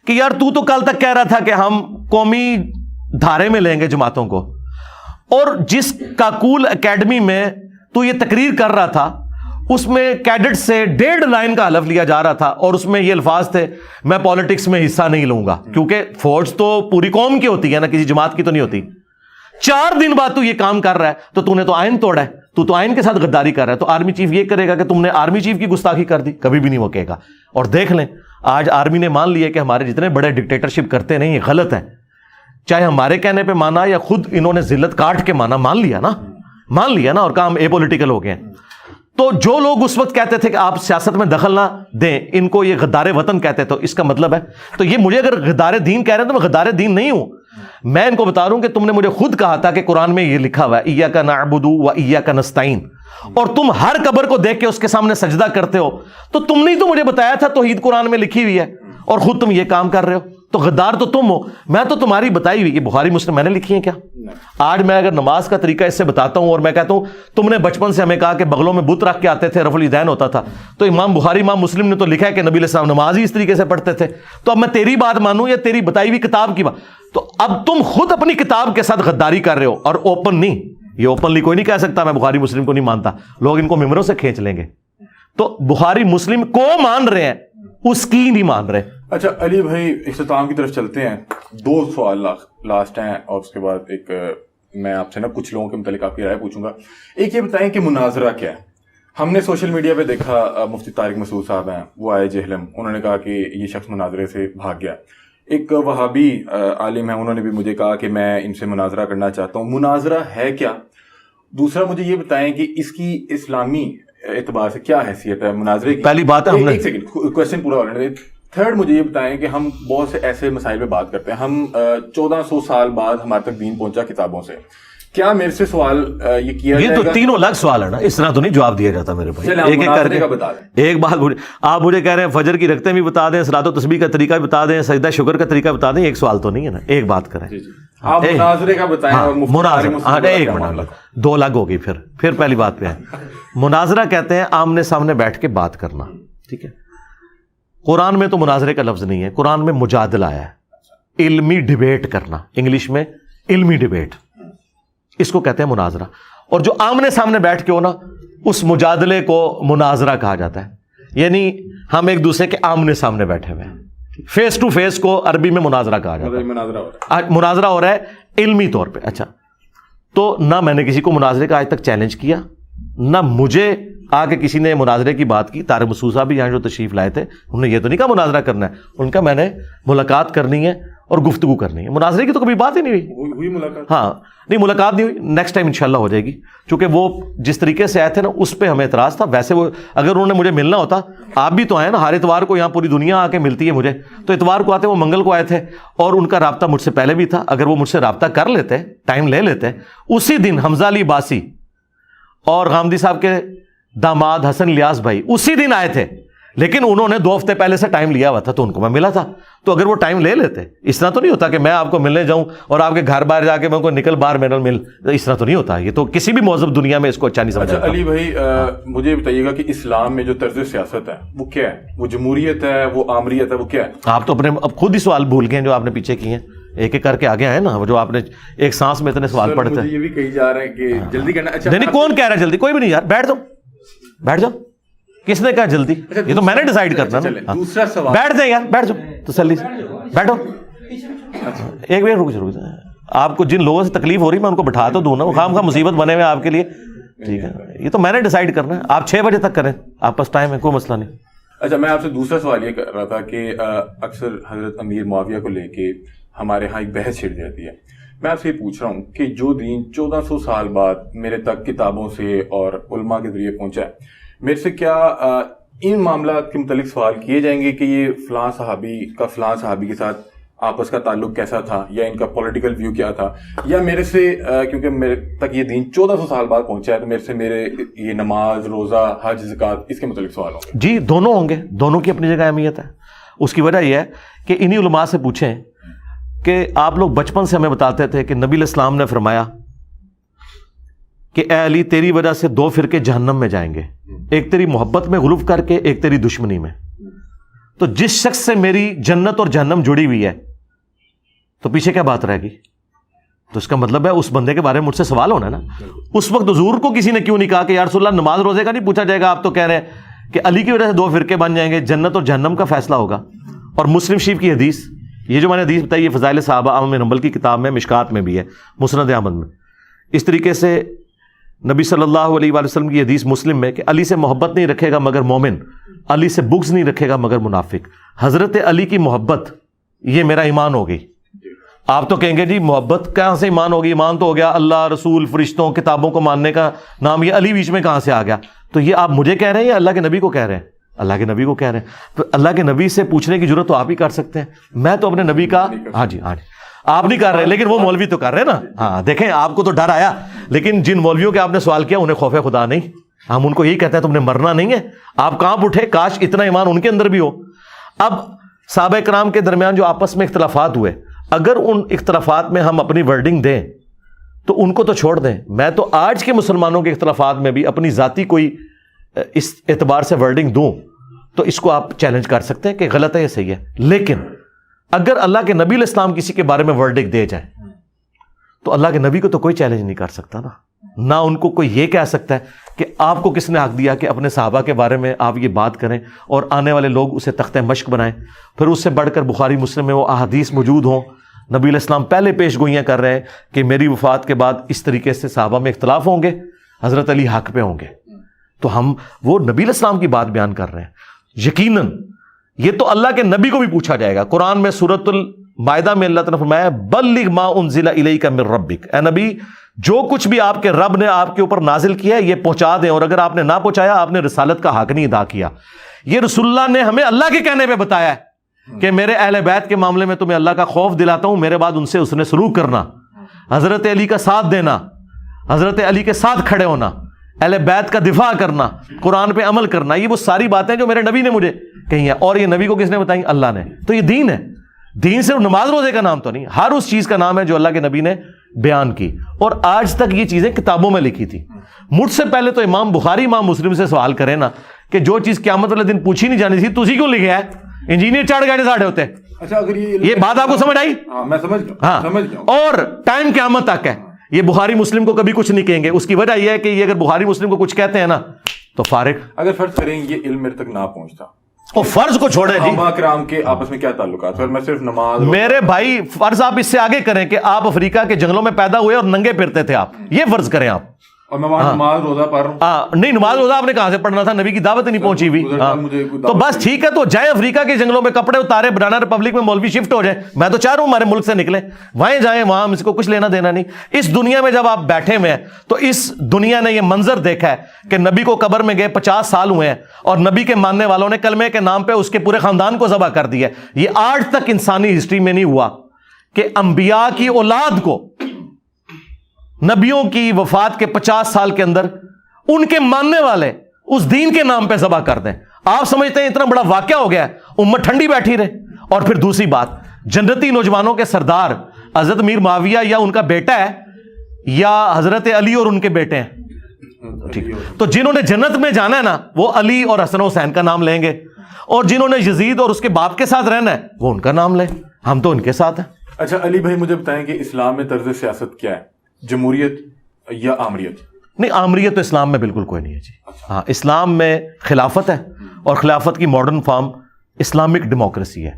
کہ یار تو کل تک کہہ رہا تھا کہ ہم قومی دھارے میں لیں گے جماعتوں کو, اور جس کاکول اکیڈمی میں تو یہ تقریر کر رہا تھا اس میں کیڈٹ سے 1.5 لائن کا حلف لیا جا رہا تھا اور اس میں یہ الفاظ تھے میں پالیٹکس میں حصہ نہیں لوں گا, کیونکہ فوج تو پوری قوم کی ہوتی ہے نا, کسی جماعت کی تو نہیں ہوتی. 4 دن بعد تو یہ کام کر رہا ہے تو نے تو آئین توڑا ہے, تو آئین کے ساتھ غداری کر رہا ہے. تو آرمی چیف یہ کرے گا کہ تم نے آرمی چیف کی گستاخی کر دی؟ کبھی بھی نہیں وہ کہے گا. اور دیکھ لیں آج آرمی نے مان لیا کہ ہمارے جتنے بڑے ڈکٹیٹرشپ کرتے نہیں یہ غلط ہے, چاہے ہمارے کہنے پہ مانا یا خود انہوں نے ذلت کاٹ کے مانا, مان لیا نا, اور کام اے پولیٹیکل ہو گئے ہیں. تو جو لوگ اس وقت کہتے تھے کہ آپ سیاست میں دخل نہ دیں, ان کو یہ غدار وطن کہتے, تو اس کا مطلب ہے تو یہ مجھے اگر غدار دین کہہ رہے ہیں تو میں غدار دین نہیں ہوں. میں ان کو بتا رہا ہوں کہ تم نے مجھے خود کہا تھا کہ قرآن میں یہ لکھا ہوا ہے ایاک نعبد و ایاک نستعین, اور تم ہر قبر کو دیکھ کے اس کے سامنے سجدہ کرتے ہو, تو تم نے تو مجھے بتایا تھا توحید قرآن میں لکھی ہوئی ہے اور خود تم یہ کام کر رہے ہو, تو غدار تو تم ہو. میں تو تمہاری بتائی ہوئی, یہ بخاری مسلم میں نے لکھی ہیں کیا؟ آج میں اگر نماز کا طریقہ اس سے بتاتا ہوں اور میں کہتا ہوں تم نے بچپن سے ہمیں کہا کہ بغلوں میں بت رکھ کے آتے تھے, رفع الیدین ہوتا تھا, تو امام بخاری امام مسلم نے تو لکھا ہے کہ نبی علیہ السلام نماز ہی اس طریقے سے پڑھتے تھے. تو اب میں تیری بات مانوں یا تیری بتائی ہوئی کتاب کی بات؟ تو اب تم خود اپنی کتاب کے ساتھ غداری کر رہے ہو, اور اوپن نہیں, یہ اوپنلی کوئی نہیں کہہ سکتا میں بخاری مسلم کو نہیں مانتا, لوگ ان کو ممبروں سے کھینچ لیں گے. تو بخاری مسلم کو مان رہے ہیں, اس کی نہیں مان رہے. اچھا علی بھائی, اختتام کی طرف چلتے ہیں. 2 سوال لاسٹ ہیں اور اس کے بعد ایک میں آپ سے نا کچھ لوگوں کے متعلق آپ کی رائے پوچھوں گا. ایک یہ بتائیں کہ مناظرہ کیا ہے؟ ہم نے سوشل میڈیا پہ دیکھا مفتی طارق مسعود صاحب ہیں, وہ آئے جہلم, انہوں نے کہا کہ یہ شخص مناظرے سے بھاگ گیا. ایک وہابی عالم ہے, انہوں نے بھی مجھے کہا کہ میں ان سے مناظرہ کرنا چاہتا ہوں. مناظرہ ہے کیا؟ دوسرا مجھے یہ بتائیں کہ اس کی اسلامی اعتبار سے کیا حیثیت ہے مناظرے کی؟ پہلی بات ہے, ہم نے ایک سیکنڈ کوشچن پورا ہونے دیں. تھرڈ مجھے یہ بتائیں کہ ہم بہت سے ایسے مسائل پہ بات کرتے ہیں, ہم 1400 سال بعد ہمارے تک دین پہنچا کتابوں سے, کیا میرے سے سوال یہ کیا یہ تو تینوں الگ سوال ہے نا, اس طرح تو نہیں جواب دیا جاتا میرے بھائی. ایک ایک کر کے ایک بات آپ مجھے کہہ رہے ہیں فجر کی رکعتیں بھی بتا دیں, صلاۃ و تسبیح کا طریقہ بھی بتا دیں, سجدہ شکر کا طریقہ بتا دیں, ایک سوال تو نہیں ہے نا, ایک بات کریں. آپ مناظرے کا بتائیں. ایک منٹ, دو الگ ہوگی. پھر پہلی بات پہ ہے. مناظرہ کہتے ہیں آمنے سامنے بیٹھ کے بات کرنا, ٹھیک ہے. قرآن میں تو مناظرے کا لفظ نہیں ہے, قرآن میں مجادلہ ہے, علمی ڈیبیٹ کرنا, انگلش میں علمی ڈیبیٹ, اس کو کہتے ہیں مناظرہ. اور جو آمنے سامنے بیٹھ کے ہو نا, اس مجادلے کو مناظرہ کہا جاتا ہے. یعنی ہم ایک دوسرے کے آمنے سامنے بیٹھے ہوئے ہیں, فیس ٹو فیس کو عربی میں مناظرہ کہا جاتا ہے. مناظرہ ہو رہا ہے علمی طور پہ. اچھا, تو نہ میں نے کسی کو مناظرے کا آج تک چیلنج کیا, نہ مجھے آ کے کسی نے مناظرے کی بات کی. طارق مسعود صاحب بھی یہاں جو تشریف لائے تھے, انہوں نے یہ تو نہیں کہا مناظرہ کرنا ہے, ان کا میں نے ملاقات کرنی ہے اور گفتگو کرنی ہے. مناظرے کی تو کبھی بات ہی نہیں ہوئی ملاقات. ہاں نہیں, ملاقات نہیں ہوئی, نیکسٹ ٹائم انشاءاللہ ہو جائے گی. چونکہ وہ جس طریقے سے آئے تھے نا, اس پہ ہمیں اعتراض تھا. ویسے وہ اگر انہوں نے مجھے ملنا ہوتا, آپ بھی تو آئے نا, ہر اتوار کو یہاں پوری دنیا آ کے ملتی ہے مجھے, تو اتوار کو آتے, وہ منگل کو آئے تھے, اور ان کا رابطہ مجھ سے پہلے بھی تھا. اگر وہ مجھ سے رابطہ کر لیتے, ٹائم لے لیتے, اسی دن حمزہ علی باسی اور غامدی صاحب کے داماد حسن الیاس بھائی اسی دن آئے تھے, لیکن انہوں نے 2 ہفتے پہلے سے ٹائم لیا ہوا تھا, تو ان کو میں ملا تھا. تو اگر وہ ٹائم لے لیتے, اس طرح تو نہیں ہوتا کہ میں آپ کو ملنے جاؤں اور آپ کے گھر باہر جا کے میں کو نکل باہر میرا مل, اس طرح تو نہیں ہوتا. یہ تو کسی بھی مہذب دنیا میں اس کو اچھا نہیں سمجھا. علی بھائی مجھے بتائیے گا کہ اسلام میں جو طرز سیاست ہے وہ کیا ہے؟ وہ جمہوریت ہے, وہ آمریت ہے, وہ کیا ہے؟ آپ تو اپنے اب خود ہی سوال بھول گئے ہیں جو آپ نے پیچھے کیے ہیں, ایک ایک کر کے آگے آئے نا, جو آپ نے ایک سانس میں اتنے سوال پڑھتے ہیں. یہ بھی کہی جا رہا ہے کہ جلدی کرنا. اچھا نہیں, کون کہہ رہا ہے جلدی؟ کوئی بھی نہیں یار, بیٹھ جاؤ. کس نے کہا جلدی؟ یہ تو میں نے ڈیسائیڈ کرنا نا. دوسرا سوال, بیٹھ جائیں یار, بیٹھ جاؤ تسلی سے, بیٹھو. ایک منٹ رک جاؤ. آپ کو جن لوگوں سے تکلیف ہو رہی میں ان کو بٹھا تو دوں نا, وہ خام خواہ مصیبت بنے ہوئے آپ کے لیے, ٹھیک ہے. یہ تو میں نے ڈیسائیڈ کرنا ہے, آپ 6 بجے تک کریں, آپ پاس ٹائم ہے, کوئی مسئلہ نہیں. اچھا, میں آپ سے دوسرا سوال یہ کر رہا تھا کہ اکثر حضرت امیر معاویہ کو لے کے ہمارے ہاں ایک بحث چھڑ جاتی ہے. میں آپ سے یہ پوچھ رہا ہوں کہ جو دین 1400 سال بعد میرے تک کتابوں سے اور علماء کے ذریعے پہنچا ہے, میرے سے کیا ان معاملات کے متعلق سوال کیے جائیں گے کہ یہ فلاں صحابی کے ساتھ آپس کا تعلق کیسا تھا, یا ان کا پولیٹیکل ویو کیا تھا, یا میرے سے کیونکہ میرے تک یہ دین 1400 سال بعد پہنچا ہے تو میرے سے میرے یہ نماز, روزہ, حج, زکوٰۃ, اس کے متعلق سوال ہوں گے؟ جی دونوں ہوں گے, دونوں کی اپنی جگہ اہمیت ہے. اس کی وجہ یہ ہے کہ انہی علماء سے پوچھیں کہ آپ لوگ بچپن سے ہمیں بتاتے تھے کہ نبی علیہ السلام نے فرمایا کہ اے علی تیری وجہ سے 2 فرقے جہنم میں جائیں گے, ایک تیری محبت میں غلو کر کے, ایک تیری دشمنی میں. تو جس شخص سے میری جنت اور جہنم جڑی ہوئی ہے تو پیچھے کیا بات رہے گی؟ تو اس کا مطلب ہے اس بندے کے بارے میں مجھ سے سوال ہونا ہے نا. اس وقت حضور کو کسی نے کیوں نہیں کہا کہ یا رسول اللہ نماز روزے کا نہیں پوچھا جائے گا, آپ تو کہہ رہے ہیں کہ علی کی وجہ سے 2 فرقے بن جائیں گے, جنت اور جہنم کا فیصلہ ہوگا. اور مسلم شریف کی حدیث, یہ جو میں نے حدیث بتائی, یہ فضائل صحابہ احمد بن حنبل کی کتاب میں, مشکات میں بھی ہے, مسند احمد میں. اس طریقے سے نبی صلی اللہ علیہ وآلہ وسلم کی حدیث مسلم میں کہ علی سے محبت نہیں رکھے گا مگر مومن, علی سے بغض نہیں رکھے گا مگر منافق. حضرت علی کی محبت یہ میرا ایمان ہو گئی. آپ تو کہیں گے جی محبت کہاں سے ایمان ہوگی؟ ایمان تو ہو گیا اللہ, رسول, فرشتوں, کتابوں کو ماننے کا نام, یہ علی بیچ میں کہاں سے آ گیا؟ تو یہ آپ مجھے کہہ رہے ہیں یا اللہ کے نبی کو کہہ رہے ہیں؟ اللہ کے نبی کو کہہ رہے ہیں. تو اللہ کے نبی سے پوچھنے کی ضرورت تو آپ ہی کر سکتے ہیں, میں تو اپنے نبی کا, ہاں جی آپ نہیں کر رہے, لیکن وہ مولوی تو کر رہے ہیں نا. ہاں دیکھیں, آپ کو تو ڈر آیا, لیکن جن مولویوں کے آپ نے سوال کیا انہیں خوف خدا نہیں. ہم ان کو یہی کہتے ہیں تم نے مرنا نہیں ہے, آپ کہاں اٹھے, کاش اتنا ایمان ان کے اندر بھی ہو. اب صحابہ کرام کے درمیان جو آپس میں اختلافات ہوئے, اگر ان اختلافات میں ہم اپنی ورڈنگ دیں تو ان کو تو چھوڑ دیں. میں تو آج کے مسلمانوں کے اختلافات میں بھی اپنی ذاتی کوئی اس اعتبار سے ورڈنگ دوں تو اس کو آپ چیلنج کر سکتے ہیں کہ غلط ہے یا صحیح ہے. لیکن اگر اللہ کے نبی علیہ السلام کسی کے بارے میں ورڈنگ دے جائے تو اللہ کے نبی کو تو کوئی چیلنج نہیں کر سکتا نا. نہ ان کو کوئی یہ کہہ سکتا ہے کہ آپ کو کس نے حق دیا کہ اپنے صحابہ کے بارے میں آپ یہ بات کریں اور آنے والے لوگ اسے تختہ مشق بنائیں. پھر اس سے بڑھ کر بخاری مسلم میں وہ احادیث موجود ہوں, نبی علیہ السلام پہلے پیش گوئیاں کر رہے ہیں کہ میری وفات کے بعد اس طریقے سے صحابہ میں اختلاف ہوں گے, حضرت علی حق پہ ہوں گے. تو ہم وہ نبی علیہ السلام کی بات بیان کر رہے ہیں. یقیناً یہ تو اللہ کے نبی کو بھی پوچھا جائے گا. قرآن میں سورۃ المائدہ میں اللہ تعالیٰ نے فرمایا بلغ ما انزل الیک من ربک, اے نبی جو کچھ بھی آپ کے رب نے آپ کے اوپر نازل کیا ہے یہ پہنچا دیں, اور اگر آپ نے نہ پہنچایا آپ نے رسالت کا حق نہیں ادا کیا. یہ رسول اللہ نے ہمیں اللہ کے کہنے پہ بتایا ہے, کہ میرے اہل بیت کے معاملے میں تمہیں اللہ کا خوف دلاتا ہوں، میرے بعد ان سے اس نے سلوک کرنا، حضرت علی کا ساتھ دینا، حضرت علی کے ساتھ کھڑے ہونا، اہل بیت کا دفاع کرنا، قرآن پہ عمل کرنا، یہ وہ ساری باتیں جو میرے نبی نے مجھے کہی ہیں. اور یہ نبی کو کس نے بتائی؟ اللہ نے. تو یہ دین ہے. دین صرف نماز روزے کا نام تو نہیں، ہر اس چیز کا نام ہے جو اللہ کے نبی نے بیان کی. اور آج تک یہ چیزیں کتابوں میں لکھی تھی. مجھ سے پہلے تو امام بخاری امام مسلم سے سوال کرے نا کہ جو چیز قیامت والے دن پوچھی نہیں جانی تھی تو اسی کیوں لکھا ہے؟ انجینئر چڑھ گئے ساڑھے ہوتے. اچھا اگر یہ بات آپ کو سمجھ آئی؟ میں سمجھ گیا. ہاں. اور ٹائم قیامت تک ہے. یہ بخاری مسلم کو کبھی کچھ نہیں کہیں گے. اس کی وجہ یہ ہے کہ یہ اگر بخاری مسلم کو کچھ کہتے ہیں نا تو فارغ. اگر فرض کریں یہ علم میرے تک نہ پہنچتا، اور فرض کو چھوڑیں جی، صحابہ کرام کے آپس میں کیا تعلقات؟ پھر میں صرف نماز، میرے بھائی فرض آپ اس سے آگے کریں کہ آپ افریقہ کے جنگلوں میں پیدا ہوئے اور ننگے پھرتے تھے، آپ یہ فرض کریں آپ. اور میں وہاں نماز روزہ پڑھ رہا ہوں. نہیں، نماز روزہ آپ نے کہاں سے پڑھنا تھا؟ نبی کی دعوت نہیں پہنچی ہوئی. تو بس ٹھیک ہے، تو جائیں افریقہ کے جنگلوں میں کپڑے اتارے، بنانا ریپبلک میں مولوی شفٹ ہو جائیں. میں تو چاہ رہا ہوں ہمارے ملک سے نکلیں، وہیں جائیں، وہاں ہم اس کو کچھ لینا دینا نہیں. اس دنیا میں جب آپ بیٹھے ہوئے ہیں تو اس دنیا نے یہ منظر دیکھا ہے کہ نبی کو قبر میں گئے 50 سال ہوئے ہیں اور نبی کے ماننے والوں نے کلمے کے نام پہ اس کے پورے خاندان کو ذبح کر دیا. یہ آج تک انسانی ہسٹری میں نہیں ہوا کہ انبیاء کی اولاد کو نبیوں کی وفات کے 50 سال کے اندر ان کے ماننے والے اس دین کے نام پہ ذبح کر دیں. آپ سمجھتے ہیں اتنا بڑا واقعہ ہو گیا ہے، امت ٹھنڈی بیٹھی رہے؟ اور پھر دوسری بات، جنتی نوجوانوں کے سردار حضرت امیر معاویہ یا ان کا بیٹا ہے یا حضرت علی اور ان کے بیٹے ہیں؟ ٹھیک. تو جنہوں نے جنت میں جانا ہے نا وہ علی اور حسن حسین کا نام لیں گے، اور جنہوں نے یزید اور اس کے باپ کے ساتھ رہنا ہے وہ ان کا نام لیں. ہم تو ان کے ساتھ ہیں. اچھا علی بھائی مجھے بتائیں کہ اسلام میں طرز سیاست کیا ہے؟ جمہوریت یا آمریت؟ نہیں، آمریت تو اسلام میں بالکل کوئی نہیں ہے جی. ہاں، اسلام میں خلافت ہے، اور خلافت کی ماڈرن فارم اسلامک ڈیموکریسی ہے.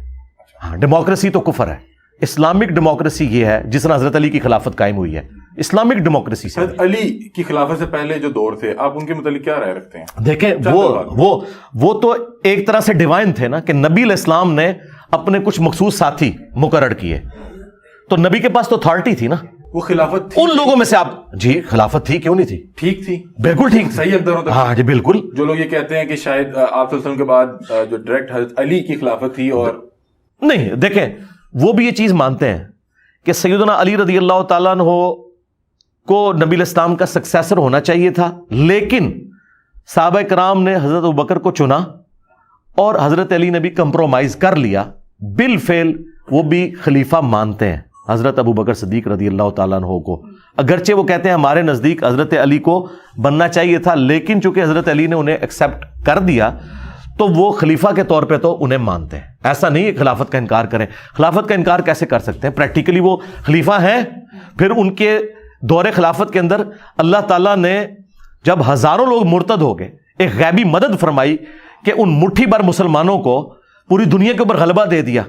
ہاں، ڈیموکریسی تو کفر ہے. اسلامک ڈیموکریسی یہ ہے جس طرح حضرت علی کی خلافت قائم ہوئی ہے، اسلامک ڈیموکریسی سے. حضرت علی کی خلافت سے پہلے جو دور تھے آپ ان کے متعلق کیا رائے رکھتے ہیں؟ دیکھیں وہ تو ایک طرح سے ڈیوائن تھے نا، کہ نبی علیہ السلام نے اپنے کچھ مخصوص ساتھی مقرر کیے، تو نبی کے پاس تو اتھارٹی تھی نا. وہ خلافت تھی ان لوگوں میں سے آپ جی خلافت تھی، کیوں نہیں تھی؟ ٹھیک تھی، بالکل ٹھیک، صحیح اقداروں تک. ہاں جی بالکل. جو لوگ یہ کہتے ہیں کہ شاید آپ صلی اللہ علیہ وسلم کے بعد جو ڈائریکٹ حضرت علی کی خلافت تھی، اور نہیں، دیکھیں وہ بھی یہ چیز مانتے ہیں کہ سیدنا علی رضی اللہ تعالیٰ عنہ کو نبی علیہ السلام کا سکسیسر ہونا چاہیے تھا، لیکن صحابہ کرام نے حضرت ابوبکر کو چنا اور حضرت علی نے بھی کمپرومائز کر لیا. بالفعل وہ بھی خلیفہ مانتے ہیں حضرت ابوبکر صدیق رضی اللہ تعالیٰ عنہ کو، اگرچہ وہ کہتے ہیں ہمارے نزدیک حضرت علی کو بننا چاہیے تھا، لیکن چونکہ حضرت علی نے انہیں ایکسیپٹ کر دیا تو وہ خلیفہ کے طور پہ تو انہیں مانتے ہیں. ایسا نہیں ہے خلافت کا انکار کریں. خلافت کا انکار کیسے کر سکتے ہیں؟ پریکٹیکلی وہ خلیفہ ہیں. پھر ان کے دور خلافت کے اندر اللہ تعالیٰ نے جب ہزاروں لوگ مرتد ہو گئے، ایک غیبی مدد فرمائی کہ ان مٹھی بھر مسلمانوں کو پوری دنیا کے اوپر غلبہ دے دیا.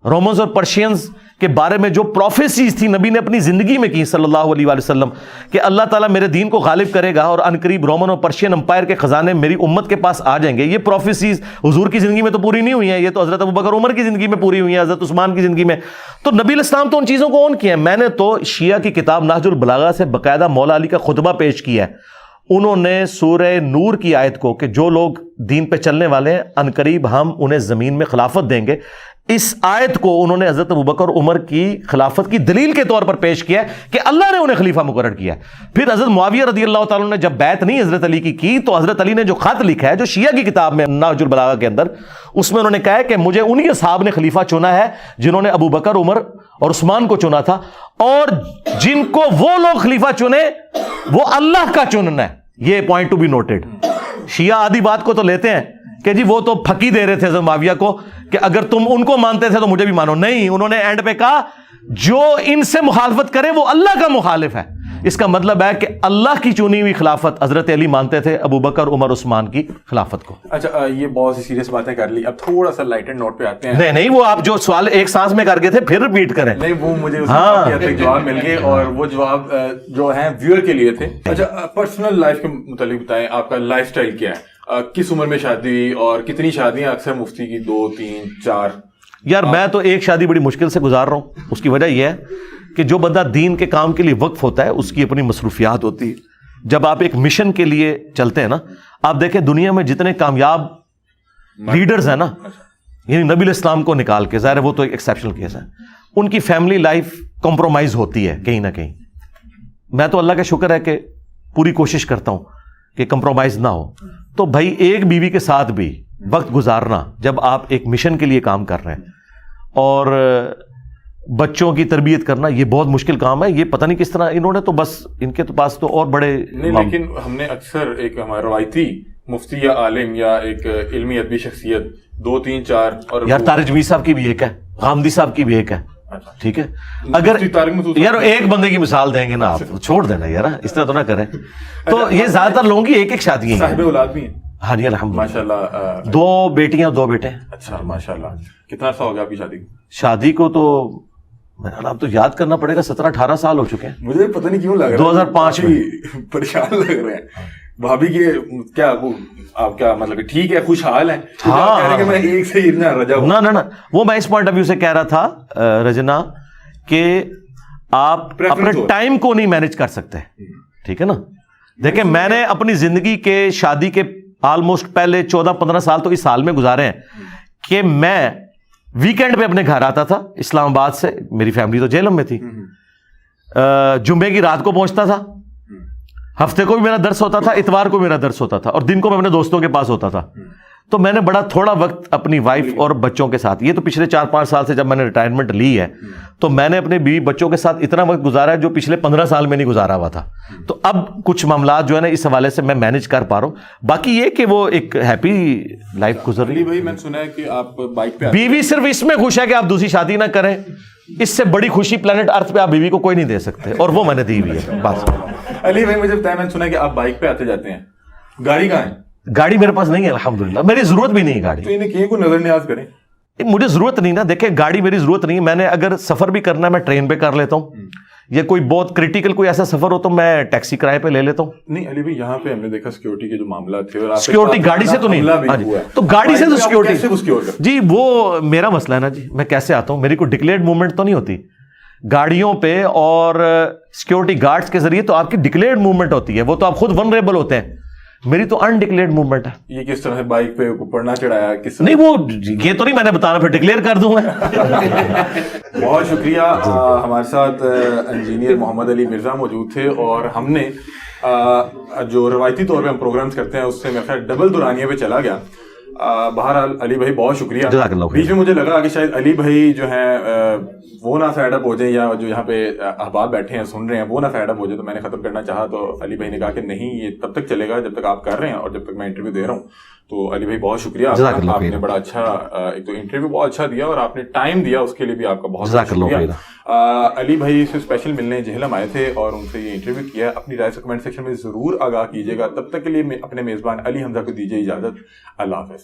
رومنز اور پرشینز کے بارے میں جو پروفیسیز تھی نبی نے اپنی زندگی میں کی صلی اللہ علیہ وآلہ وسلم کہ اللہ تعالیٰ میرے دین کو غالب کرے گا اور ان قریب رومن اور پرشین امپائر کے خزانے میری امت کے پاس آ جائیں گے. یہ پروفیسیز حضور کی زندگی میں تو پوری نہیں ہوئی ہیں، یہ تو حضرت ابوبکر عمر کی زندگی میں پوری ہوئی ہیں، حضرت عثمان کی زندگی میں. تو نبی علیہ السلام تو ان چیزوں کو اون کیا ہے. میں نے تو شیعہ کی کتاب نہج البلاغہ سے باقاعدہ مولا علی کا خطبہ پیش کیا ہے. انہوں نے سورہ نور کی آیت کو کہ جو لوگ دین پہ چلنے والے ہیں ان قریب ہم انہیں زمین میں خلافت دیں گے، اس آیت کو انہوں نے حضرت ابوبکر عمر کی خلافت کی دلیل کے طور پر پیش کیا ہے کہ اللہ نے انہیں خلیفہ مقرر کیا ہے. پھر حضرت معاویہ رضی اللہ تعالیٰ نے جب بیعت نہیں حضرت علی کی تو حضرت علی نے جو خط لکھا ہے جو شیعہ کی کتاب میں نہج البلاغہ کے اندر، اس میں انہوں نے کہا ہے کہ مجھے انہی اصحاب نے خلیفہ چنا ہے جنہوں نے ابوبکر عمر اور عثمان کو چنا تھا، اور جن کو وہ لوگ خلیفہ چنے وہ اللہ کا چننا ہے. یہ پوائنٹ ٹو بی نوٹڈ. شیعہ آدھی بات کو تو لیتے ہیں کہ جی وہ تو پھکی دے رہے تھے حضرت معاویہ کو کہ اگر تم ان کو مانتے تھے تو مجھے بھی مانو. نہیں، انہوں نے اینڈ پہ کہا جو ان سے مخالفت کرے وہ اللہ کا مخالف ہے. اس کا مطلب ہے کہ اللہ کی چنی ہوئی خلافت حضرت علی مانتے تھے، ابوبکر عمر عثمان کی خلافت کو. اچھا یہ بہت سی سیریس باتیں کر لی، اب تھوڑا سا لائٹر نوٹ پہ آتے ہیں. نہیں وہ آپ جو سوال ایک سانس میں کر گئے تھے پھر ریپیٹ کریں. نہیں وہ مجھے جواب مل گئے اور وہ جواب جو ہیں ویور کے لیے تھے. اچھا پرسنل لائف کے متعلق بتائیں، آپ کا لائف سٹائل کیا ہے؟ کس عمر میں شادی ہوئی اور کتنی شادیاں اکثر مفتی کی 2 3 4؟ یار میں تو ایک شادی بڑی مشکل سے گزار رہا ہوں. اس کی وجہ یہ ہے کہ جو بندہ دین کے کام کے لیے وقف ہوتا ہے اس کی اپنی مصروفیات ہوتی ہے. جب آپ ایک مشن کے لیے چلتے ہیں نا، آپ دیکھیں دنیا میں جتنے کامیاب لیڈرز ہیں نا یعنی نبی علیہ السلام کو نکال کے، ظاہر ہے وہ تو ایک ایکسیپشنل کیس ہے، ان کی فیملی لائف کمپرومائز ہوتی ہے کہیں نہ کہیں. میں تو اللہ کا شکر ہے کہ پوری کوشش کرتا ہوں کہ کمپرومائز نہ ہو. تو بھائی ایک بیوی کے ساتھ بھی وقت گزارنا جب آپ ایک مشن کے لیے کام کر رہے ہیں اور بچوں کی تربیت کرنا، یہ بہت مشکل کام ہے. یہ پتہ نہیں کس طرح انہوں نے تو بس ان کے تو پاس تو اور بڑے نہیں، لیکن ہم نے اکثر ایک ہمارا روایتی مفتی یا عالم یا ایک علمی ادبی شخصیت 2 3 4 اور یار طارق جمیل صاحب کی بھی ایک ہے، غامدی صاحب کی بھی ایک ہے. ٹھیک ہے، اگر یار ایک بندے کی مثال دیں گے نا آپ، چھوڑ دینا یار، اس طرح تو نہ کریں. تو یہ زیادہ تر لوگوں کی ایک ایک شادی ہیں. صاحب اولاد بھی ہیں؟ ہاں جی الحمد ماشاء اللہ. 2 بیٹیاں 2 بیٹے. اچھا ماشاء اللہ. کتنا عرصہ ہو گیا آپ کی شادی کو؟ شادی کو تو اب تو یاد کرنا پڑے گا، 17-18 سال ہو چکے ہیں. مجھے پتہ نہیں کیوں لگ رہا ہے 2005 میں پریشان لگ رہے ہیں. بھابھی کے کیا آپ کیا مطلب ٹھیک ہے، خوشحال ہیں؟ ہاں میں ایک سے نہ رجا ہوں. نہ وہ میں اس پوائنٹ آف ویو سے کہہ رہا تھا رجنا کہ آپ اپنے ٹائم کو نہیں مینج کر سکتے. ٹھیک ہے نا، دیکھیں میں نے اپنی زندگی کے شادی کے آلموسٹ پہلے 14-15 سال تو اس سال میں گزارے ہیں کہ میں ویکینڈ پہ اپنے گھر آتا تھا اسلام آباد سے، میری فیملی تو جہلم میں تھی، جمعے کی رات کو پہنچتا تھا، ہفتے کو بھی میرا درس ہوتا تھا، اتوار کو میرا درس ہوتا تھا، اور دن کو میں اپنے دوستوں کے پاس ہوتا تھا. تو میں نے بڑا تھوڑا وقت اپنی وائف اور بچوں کے ساتھ، یہ تو پچھلے 4-5 سال سے جب میں نے ریٹائرمنٹ لی ہے تو میں نے اپنے بیوی بچوں کے ساتھ اتنا وقت گزارا ہے جو پچھلے 15 سال میں نہیں گزارا ہوا تھا. تو اب کچھ معاملات جو ہے نا اس حوالے سے میں مینج کر پا رہا ہوں. باقی یہ کہ وہ ایک ہیپی لائف گزر رہی ہے. بھائی میں نے سنا ہے کہ آپ بائک پہ بیوی صرف اس میں خوش ہے کہ آپ دوسری شادی نہ کریں، اس سے بڑی خوشی پلانٹ ارتھ پہ آپ بیوی کو کوئی نہیں دے سکتے، اور وہ میں نے دی ہوئی ہے. بس علی بھائی مجھے بتایا، میں نے سنا ہے کہ آپ بائک پہ آتے جاتے ہیں، گاڑی کہاں ہے؟ گاڑی میرے پاس نہیں ہے الحمدللہ، میری ضرورت بھی نہیں ہے گاڑی. تو انہیں کہیں کو نظر نیاز کریں. مجھے ضرورت نہیں نا، دیکھیں گاڑی میری ضرورت نہیں ہے. میں نے اگر سفر بھی کرنا ہے میں ٹرین پہ کر لیتا ہوں، یا کوئی بہت کریٹیکل کوئی ایسا سفر ہو تو میں ٹیکسی کرائے پہ لے لیتا ہوں. نہیں علی بھائی یہاں پہ ہم نے دیکھا سیکورٹی کے جو معاملات تھے، اور سیکورٹی گاڑی سے تو نہیں، تو گاڑی سے تو سیکورٹی جی وہ میرا مسئلہ ہے نا جی. میں کیسے آتا ہوں، میری کوئی ڈکلیئرڈ موومنٹ تو نہیں ہوتی گاڑیوں پہ، اور سیکورٹی گارڈز کے ذریعے تو آپ کی ڈکلیئرڈ موومنٹ ہوتی ہے، وہ تو آپ خود ونریبل ہوتے ہیں. میری تو انڈکلیئرڈ موومنٹ ہے. یہ کس طرح بائک پہ پڑھنا چڑھایا کس طرح؟ نہیں وہ یہ تو نہیں میں نے بتانا، پھر ڈکلیئر کر دوں میں. بہت شکریہ. ہمارے ساتھ انجینئر محمد علی مرزا موجود تھے، اور ہم نے جو روایتی طور پہ ہم پروگرامز کرتے ہیں اس سے میرا خیال ڈبل دورانیے پہ چلا گیا. بہرحال علی بھائی بہت شکریہ. بیچ میں مجھے لگا کہ شاید علی بھائی جو ہیں وہ نہ فیڈ اپ ہو جائیں، یا جو یہاں پہ احباب بیٹھے ہیں سن رہے ہیں وہ نہ فیڈ اپ ہو جائے، تو میں نے ختم کرنا چاہا. تو علی بھائی نے کہا کہ نہیں، یہ تب تک چلے گا جب تک آپ کر رہے ہیں اور جب تک میں انٹرویو دے رہا ہوں. تو علی بھائی بہت شکریہ، آپ نے بڑا اچھا ایک تو انٹرویو بہت اچھا دیا، اور آپ نے ٹائم دیا اس کے لیے بھی آپ کا بہت شکریہ. علی بھائی سے اسپیشل ملنے جہلم آئے تھے اور ان سے یہ انٹرویو کیا. اپنی رائے سے کمنٹ سیکشن میں ضرور آگاہ کیجیے گا. تب تک کے لیے اپنے میزبان علی حمزہ کو دیجیے اجازت. اللہ حافظ.